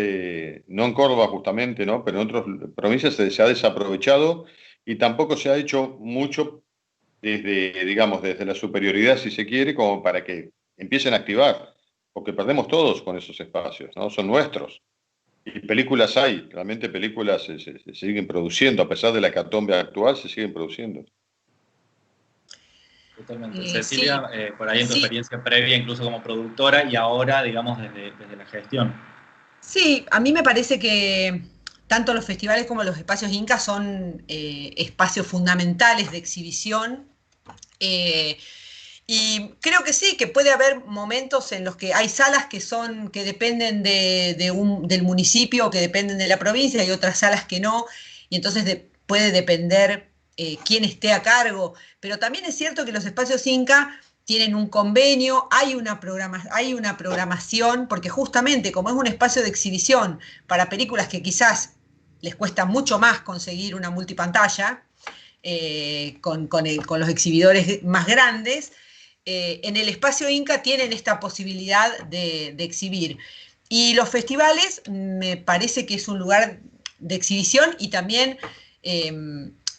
no en Córdoba justamente, ¿no? Pero en otras provincias se ha desaprovechado y tampoco se ha hecho mucho desde, digamos, desde la superioridad, si se quiere, como para que empiecen a activar, porque perdemos todos con esos espacios, ¿no? Son nuestros. Y películas hay, realmente películas se siguen produciendo, a pesar de la hecatombe actual, se siguen produciendo. Totalmente. Cecilia, por ahí en tu experiencia previa, incluso como productora, y ahora, digamos, desde la gestión. Sí, a mí me parece que tanto los festivales como los espacios Inca son espacios fundamentales de exhibición. Y creo que sí, que puede haber momentos en los que hay salas que dependen del municipio, que dependen de la provincia, y otras salas que no, y entonces puede depender quién esté a cargo. Pero también es cierto que los espacios Inca tienen un convenio, hay una programación, porque justamente como es un espacio de exhibición para películas que quizás les cuesta mucho más conseguir una multipantalla, con los exhibidores más grandes, en el espacio Inca tienen esta posibilidad de exhibir. Y los festivales me parece que es un lugar de exhibición y también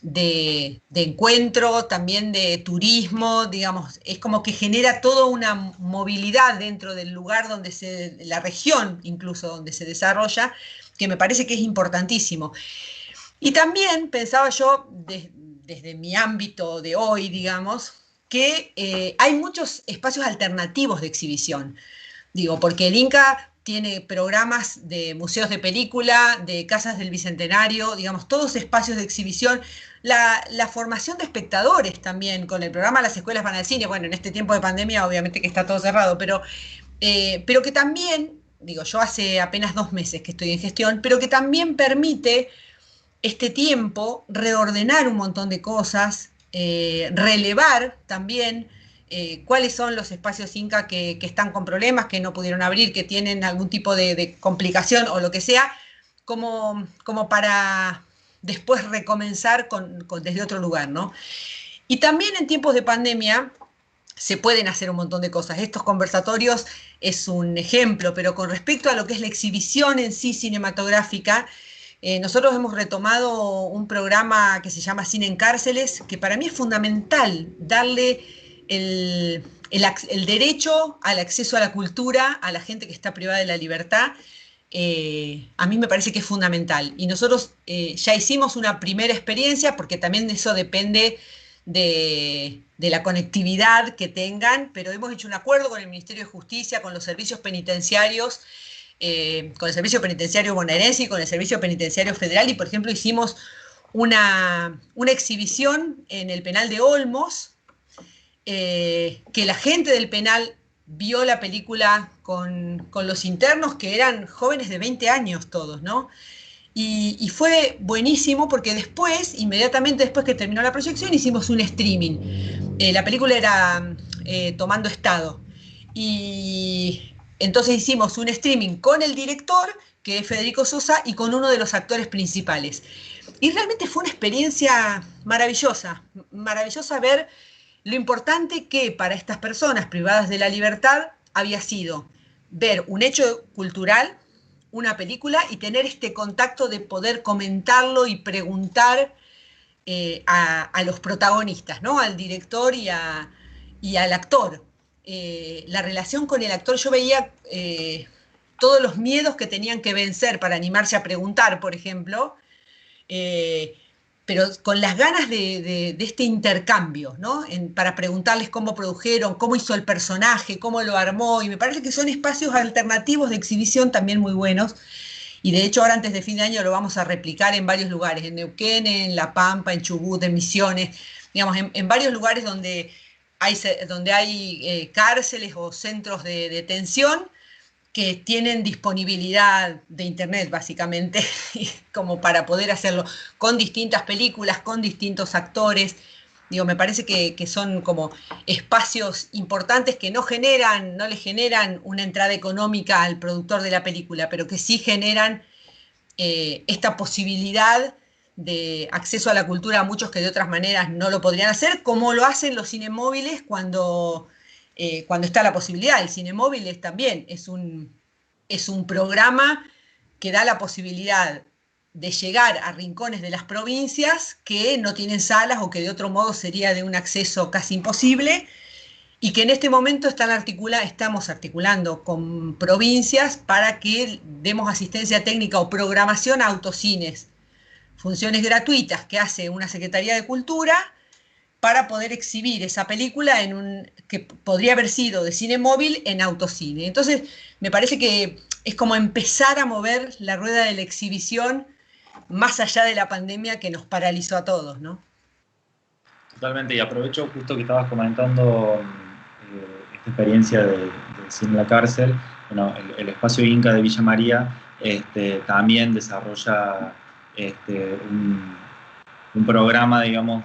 de encuentro, también de turismo, digamos, es como que genera toda una movilidad dentro del lugar la región incluso donde se desarrolla, que me parece que es importantísimo. Y también pensaba yo, desde mi ámbito de hoy, digamos, que hay muchos espacios alternativos de exhibición. Digo, porque el Inca tiene programas de museos de película, de casas del Bicentenario, digamos, todos espacios de exhibición. La formación de espectadores también, con el programa Las Escuelas Van al Cine, bueno, en este tiempo de pandemia obviamente que está todo cerrado, pero que también, digo, yo hace apenas 2 meses que estoy en gestión, pero que también permite este tiempo reordenar un montón de cosas, relevar también cuáles son los espacios Inca que están con problemas, que no pudieron abrir, que tienen algún tipo de complicación o lo que sea, como para después recomenzar desde otro lugar, ¿no? Y también en tiempos de pandemia se pueden hacer un montón de cosas. Estos conversatorios es un ejemplo, pero con respecto a lo que es la exhibición en sí cinematográfica, nosotros hemos retomado un programa que se llama Cine en Cárceles, que para mí es fundamental darle el derecho al acceso a la cultura a la gente que está privada de la libertad. A mí me parece que es fundamental. Y nosotros ya hicimos una primera experiencia, porque también eso depende de la conectividad que tengan, pero hemos hecho un acuerdo con el Ministerio de Justicia, con los servicios penitenciarios, con el Servicio Penitenciario Bonaerense y con el Servicio Penitenciario Federal, y por ejemplo hicimos una exhibición en el penal de Olmos, que la gente del penal vio la película con los internos, que eran jóvenes de 20 años todos, ¿no? Y fue buenísimo porque después, inmediatamente después que terminó la proyección, hicimos un streaming. La película era Tomando Estado. Y entonces hicimos un streaming con el director, que es Federico Sosa, y con uno de los actores principales. Y realmente fue una experiencia maravillosa ver lo importante que para estas personas privadas de la libertad había sido ver un hecho cultural, una película, y tener este contacto de poder comentarlo y preguntar a los protagonistas, ¿no? Al director y al actor. La relación con el actor, yo veía todos los miedos que tenían que vencer para animarse a preguntar, por ejemplo, pero con las ganas de este intercambio, ¿no? Para preguntarles cómo produjeron, cómo hizo el personaje, cómo lo armó, y me parece que son espacios alternativos de exhibición también muy buenos, y de hecho ahora antes de fin de año lo vamos a replicar en varios lugares, en Neuquén, en La Pampa, en Chubut, en Misiones, digamos, en varios lugares donde hay cárceles o centros de detención que tienen disponibilidad de internet, básicamente, como para poder hacerlo, con distintas películas, con distintos actores. Digo, me parece que son como espacios importantes que no le generan una entrada económica al productor de la película, pero que sí generan esta posibilidad de acceso a la cultura a muchos que de otras maneras no lo podrían hacer, como lo hacen los cinemóviles cuando está la posibilidad. El Cinemóviles también es un programa que da la posibilidad de llegar a rincones de las provincias que no tienen salas o que de otro modo sería de un acceso casi imposible, y que en este momento estamos articulando con provincias para que demos asistencia técnica o programación a autocines, funciones gratuitas que hace una Secretaría de Cultura para poder exhibir esa película que podría haber sido de cine móvil en autocine. Entonces, me parece que es como empezar a mover la rueda de la exhibición más allá de la pandemia que nos paralizó a todos, ¿no? Totalmente, y aprovecho justo que estabas comentando esta experiencia de Cine en la Cárcel. Bueno, el espacio Inca de Villa María también desarrolla un programa, digamos,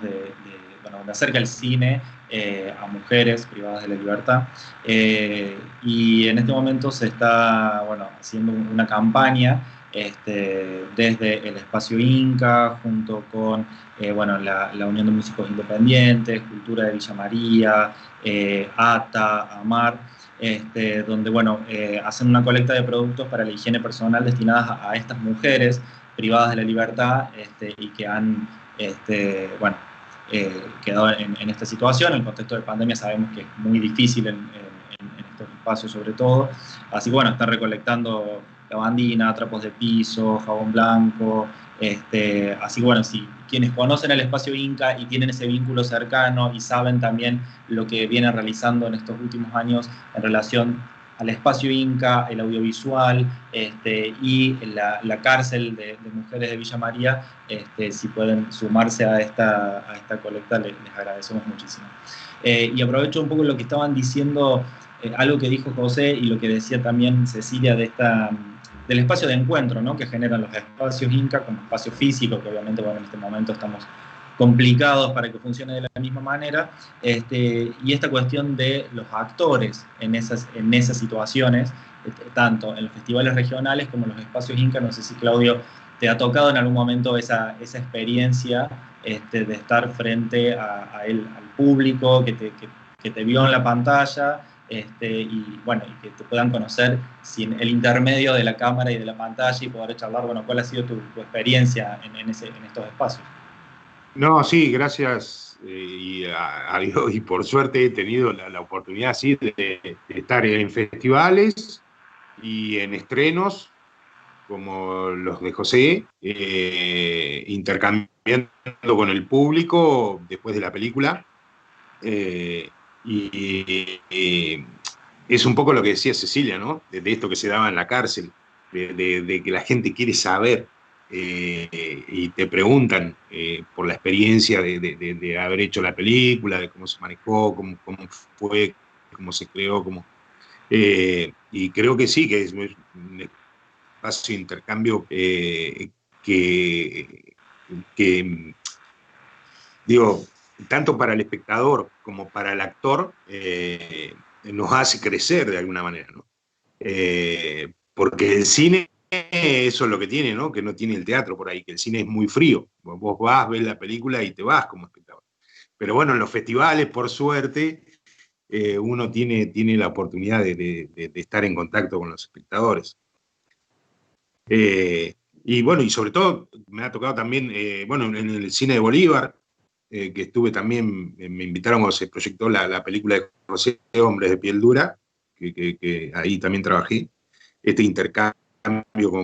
donde acerca el cine a mujeres privadas de la libertad, y en este momento se está haciendo una campaña desde el espacio Inca junto con la Unión de Músicos Independientes, Cultura de Villa María, ATA, AMAR, donde hacen una colecta de productos para la higiene personal destinadas a estas mujeres privadas de la libertad y que han quedado en esta situación. En el contexto de pandemia sabemos que es muy difícil en estos espacios sobre todo, así que están recolectando lavandina, trapos de piso, jabón blanco, así que si quienes conocen el espacio Inca y tienen ese vínculo cercano y saben también lo que viene realizando en estos últimos años en relación al espacio Inca, el audiovisual y la cárcel de mujeres de Villa María, si pueden sumarse a esta colecta, les agradecemos muchísimo. Y aprovecho un poco lo que estaban diciendo, algo que dijo José y lo que decía también Cecilia del espacio de encuentro, ¿no?, que generan los espacios Inca como espacio físico, que obviamente en este momento estamos complicados para que funcione de la misma manera, y esta cuestión de los actores en esas situaciones, tanto en los festivales regionales como en los espacios Inca. No sé si, Claudio, te ha tocado en algún momento esa experiencia de estar frente al público que te vio en la pantalla, y que te puedan conocer sin el intermedio de la cámara y de la pantalla, y poder charlar, cuál ha sido tu experiencia en estos espacios. No, sí, gracias y a Dios, y por suerte he tenido la oportunidad sí, de estar en festivales y en estrenos como los de José, intercambiando con el público después de la película. Y es un poco lo que decía Cecilia, ¿no? De esto que se daba en la cárcel, de que la gente quiere saber. Y te preguntan por la experiencia de haber hecho la película, de cómo se manejó, cómo fue, cómo se creó, y creo que sí, que es un espacio de intercambio que, digo, tanto para el espectador como para el actor, nos hace crecer de alguna manera, ¿no? Porque el cine, eso es lo que tiene, ¿no? Que no tiene el teatro por ahí, que el cine es muy frío. Vos vas, ves la película y te vas como espectador. Pero bueno, en los festivales, por suerte, uno tiene la oportunidad de estar en contacto con los espectadores. Y bueno, y sobre todo me ha tocado también, en el cine de Bolívar, que estuve también, me invitaron cuando se proyectó la película de José, Hombres de Piel Dura, que ahí también trabajé. Este intercambio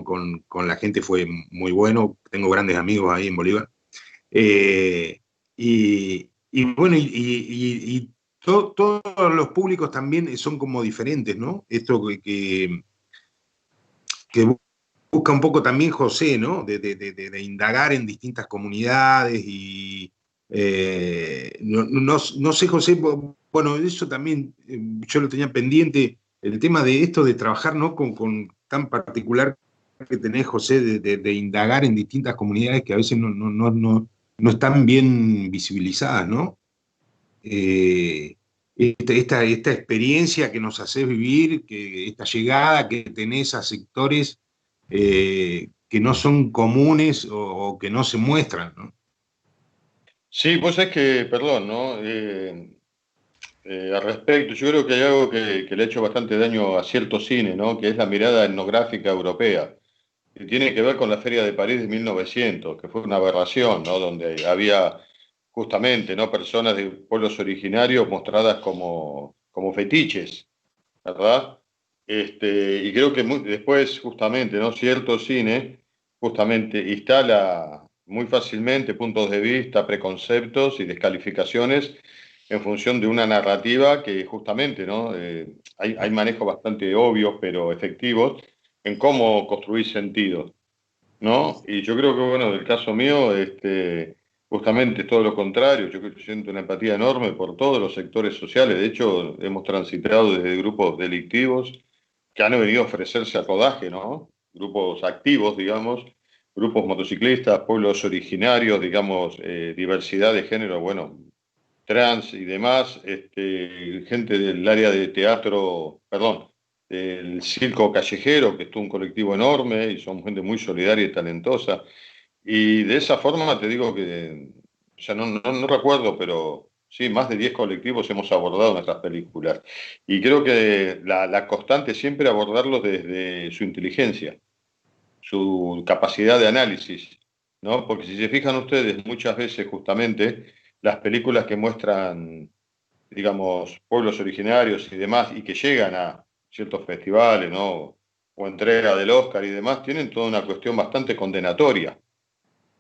con la gente fue muy bueno, tengo grandes amigos ahí en Bolívar. Y bueno, todos los públicos también son como diferentes, ¿no? Esto que busca un poco también José, ¿no? De indagar en distintas comunidades y no sé, José, bueno, eso también yo lo tenía pendiente, el tema de esto de trabajar, ¿no? Con tan particular que tenés, José, de indagar en distintas comunidades que a veces no están bien visibilizadas, ¿no? Esta experiencia que nos haces vivir, esta llegada que tenés a sectores que no son comunes o que no se muestran, ¿no? Sí, vos sabés que, perdón, ¿no? Al respecto, yo creo que hay algo que le ha hecho bastante daño a cierto cine, ¿no? Que es la mirada etnográfica europea, que tiene que ver con la Feria de París de 1900, que fue una aberración, ¿no? Donde había justamente, ¿no?, personas de pueblos originarios mostradas como fetiches, ¿verdad? Y creo que después, justamente, ¿no?, cierto cine justamente instala muy fácilmente puntos de vista, preconceptos y descalificaciones en función de una narrativa que justamente, ¿no? Hay manejos bastante obvios pero efectivos en cómo construir sentidos, ¿no? Y yo creo que, bueno, del caso mío, justamente es todo lo contrario. Yo siento una empatía enorme por todos los sectores sociales. De hecho, hemos transitado desde grupos delictivos que han venido a ofrecerse a rodaje, ¿no? Grupos activos, digamos, grupos motociclistas, pueblos originarios, digamos, diversidad de género, bueno, trans y demás, gente del área de teatro, perdón, del circo callejero, que es todo un colectivo enorme y son gente muy solidaria y talentosa. Y de esa forma te digo que, o sea, no recuerdo, pero sí, más de 10 colectivos hemos abordado nuestras películas. Y creo que la constante es siempre abordarlos desde su inteligencia, su capacidad de análisis, ¿no? Porque si se fijan ustedes, muchas veces justamente las películas que muestran, digamos, pueblos originarios y demás, y que llegan a ciertos festivales, ¿no?, o entrega del Oscar y demás, tienen toda una cuestión bastante condenatoria,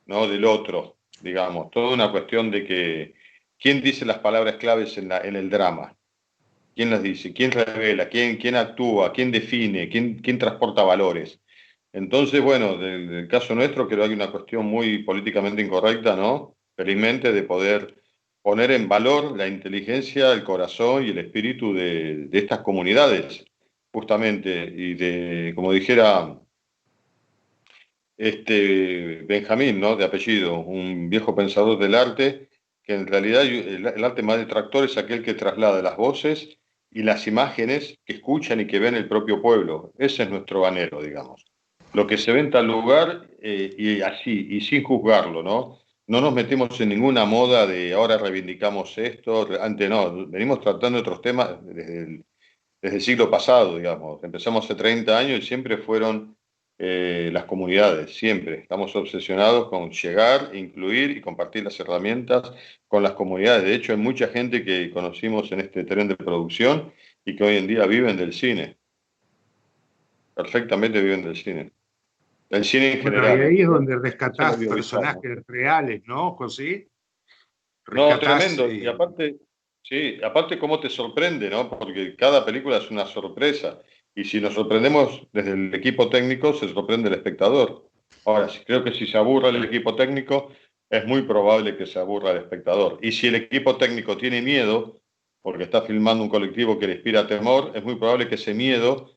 ¿no?, del otro, digamos, toda una cuestión de que quién dice las palabras claves en el drama. quién las dice, quién revela, quién actúa, quién define, quién transporta valores. Entonces, bueno, del caso nuestro creo que hay una cuestión muy políticamente incorrecta, ¿no? Felizmente, de poder poner en valor la inteligencia, el corazón y el espíritu de estas comunidades, justamente, y de, como dijera Benjamín, ¿no? De apellido, un viejo pensador del arte, que en realidad el arte más detractor es aquel que traslada las voces y las imágenes que escuchan y que ven el propio pueblo. Ese es nuestro anhelo, digamos. Lo que se ve en tal lugar y así, y sin juzgarlo, ¿no? No nos metemos en ninguna moda de ahora reivindicamos esto, antes no, venimos tratando otros temas desde el siglo pasado, digamos. Empezamos hace 30 años y siempre fueron las comunidades, siempre. Estamos obsesionados con llegar, incluir y compartir las herramientas con las comunidades. De hecho, hay mucha gente que conocimos en este tren de producción y que hoy en día viven del cine. Perfectamente viven del cine. El cine en Bueno, general. y ahí es donde rescatás audiovisual, personajes reales, ¿no, José? No, Rescatás, tremendo. Y aparte, sí, aparte cómo te sorprende, ¿no? Porque cada película es una sorpresa. Y si nos sorprendemos desde el equipo técnico, se sorprende el espectador. Ahora, creo que si se aburre el equipo técnico, es muy probable que se aburra el espectador. Y si el equipo técnico tiene miedo, porque está filmando un colectivo que le inspira temor, es muy probable que ese miedo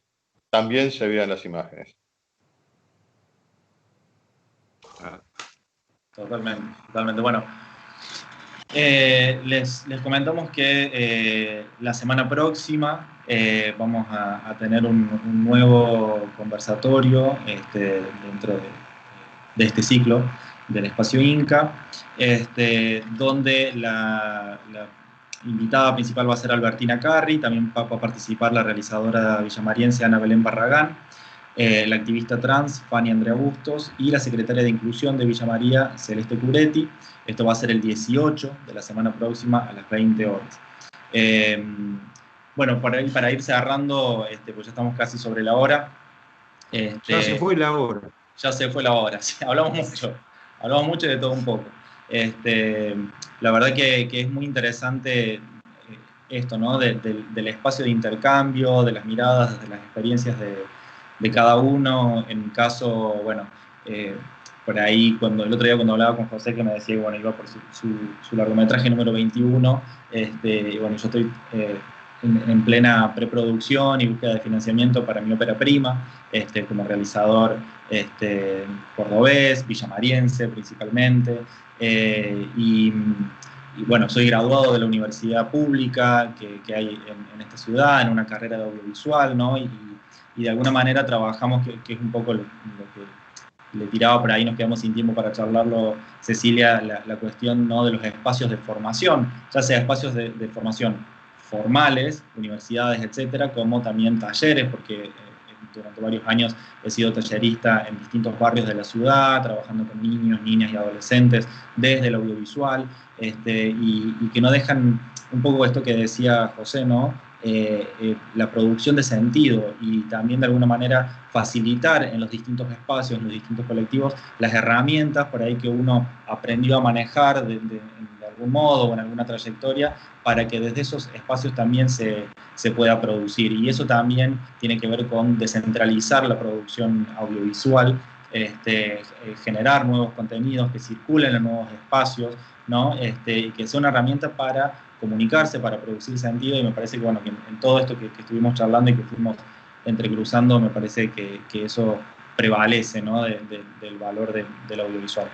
también se vea en las imágenes. Totalmente, totalmente. Bueno, les comentamos que la semana próxima vamos a tener un nuevo conversatorio dentro de este ciclo del Espacio Inca, donde la invitada principal va a ser Albertina Carri, también va a participar la realizadora villamariense Ana Belén Barragán, la activista trans Fanny Andrea Bustos y la secretaria de Inclusión de Villa María Celeste Curetti. Esto va a ser el 18 de la semana próxima a las 20 horas. Bueno, para ir cerrando, pues ya estamos casi sobre la hora. Ya se fue la hora. Ya se fue la hora, sí, hablamos mucho de todo un poco. La verdad que es muy interesante esto, ¿no? Del espacio de intercambio, de las miradas, de las experiencias de cada uno. En mi caso, bueno, por ahí, el otro día cuando hablaba con José, que me decía que bueno, iba por su largometraje número 21, y bueno, yo estoy en plena preproducción y búsqueda de financiamiento para mi ópera prima, como realizador cordobés, villamariense principalmente, y bueno, soy graduado de la universidad pública que hay en esta ciudad, en una carrera de audiovisual, ¿no? Y de alguna manera trabajamos, que es un poco lo que le tiraba por ahí, nos quedamos sin tiempo para charlarlo, Cecilia, la cuestión, ¿no? De los espacios de formación, ya sea espacios de formación formales, universidades, etcétera, como también talleres, porque durante varios años he sido tallerista en distintos barrios de la ciudad, trabajando con niños, niñas y adolescentes desde el audiovisual, y que no dejan un poco esto que decía José, ¿no? La producción de sentido y también de alguna manera facilitar en los distintos espacios, en los distintos colectivos, las herramientas por ahí que uno aprendió a manejar de algún modo o en alguna trayectoria para que desde esos espacios también se pueda producir. Y eso también tiene que ver con descentralizar la producción audiovisual, generar nuevos contenidos que circulen en nuevos espacios, ¿no? Y que sea una herramienta para comunicarse, para producir sentido, y me parece que, bueno, que en todo esto que estuvimos charlando y que fuimos entrecruzando, me parece que eso prevalece, ¿no? del valor del audiovisual.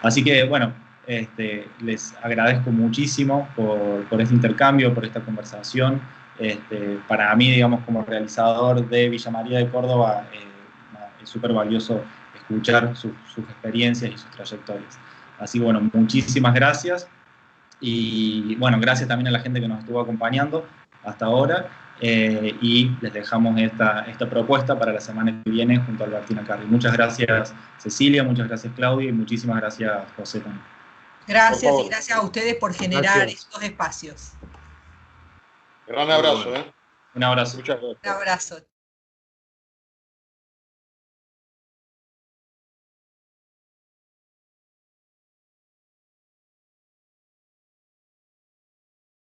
Así que, bueno, les agradezco muchísimo por este intercambio, por esta conversación. Para mí, digamos, como realizador de Villa María de Córdoba, es súper valioso escuchar sus experiencias y sus trayectorias. Así que, bueno, muchísimas gracias. Y bueno, gracias también a la gente que nos estuvo acompañando hasta ahora, y les dejamos esta propuesta para la semana que viene junto a Albertina Carri. Muchas gracias Cecilia, muchas gracias Claudia y muchísimas gracias José también. Gracias y gracias a ustedes por generar estos espacios. Gran abrazo. Un abrazo. Muchas gracias. Un abrazo.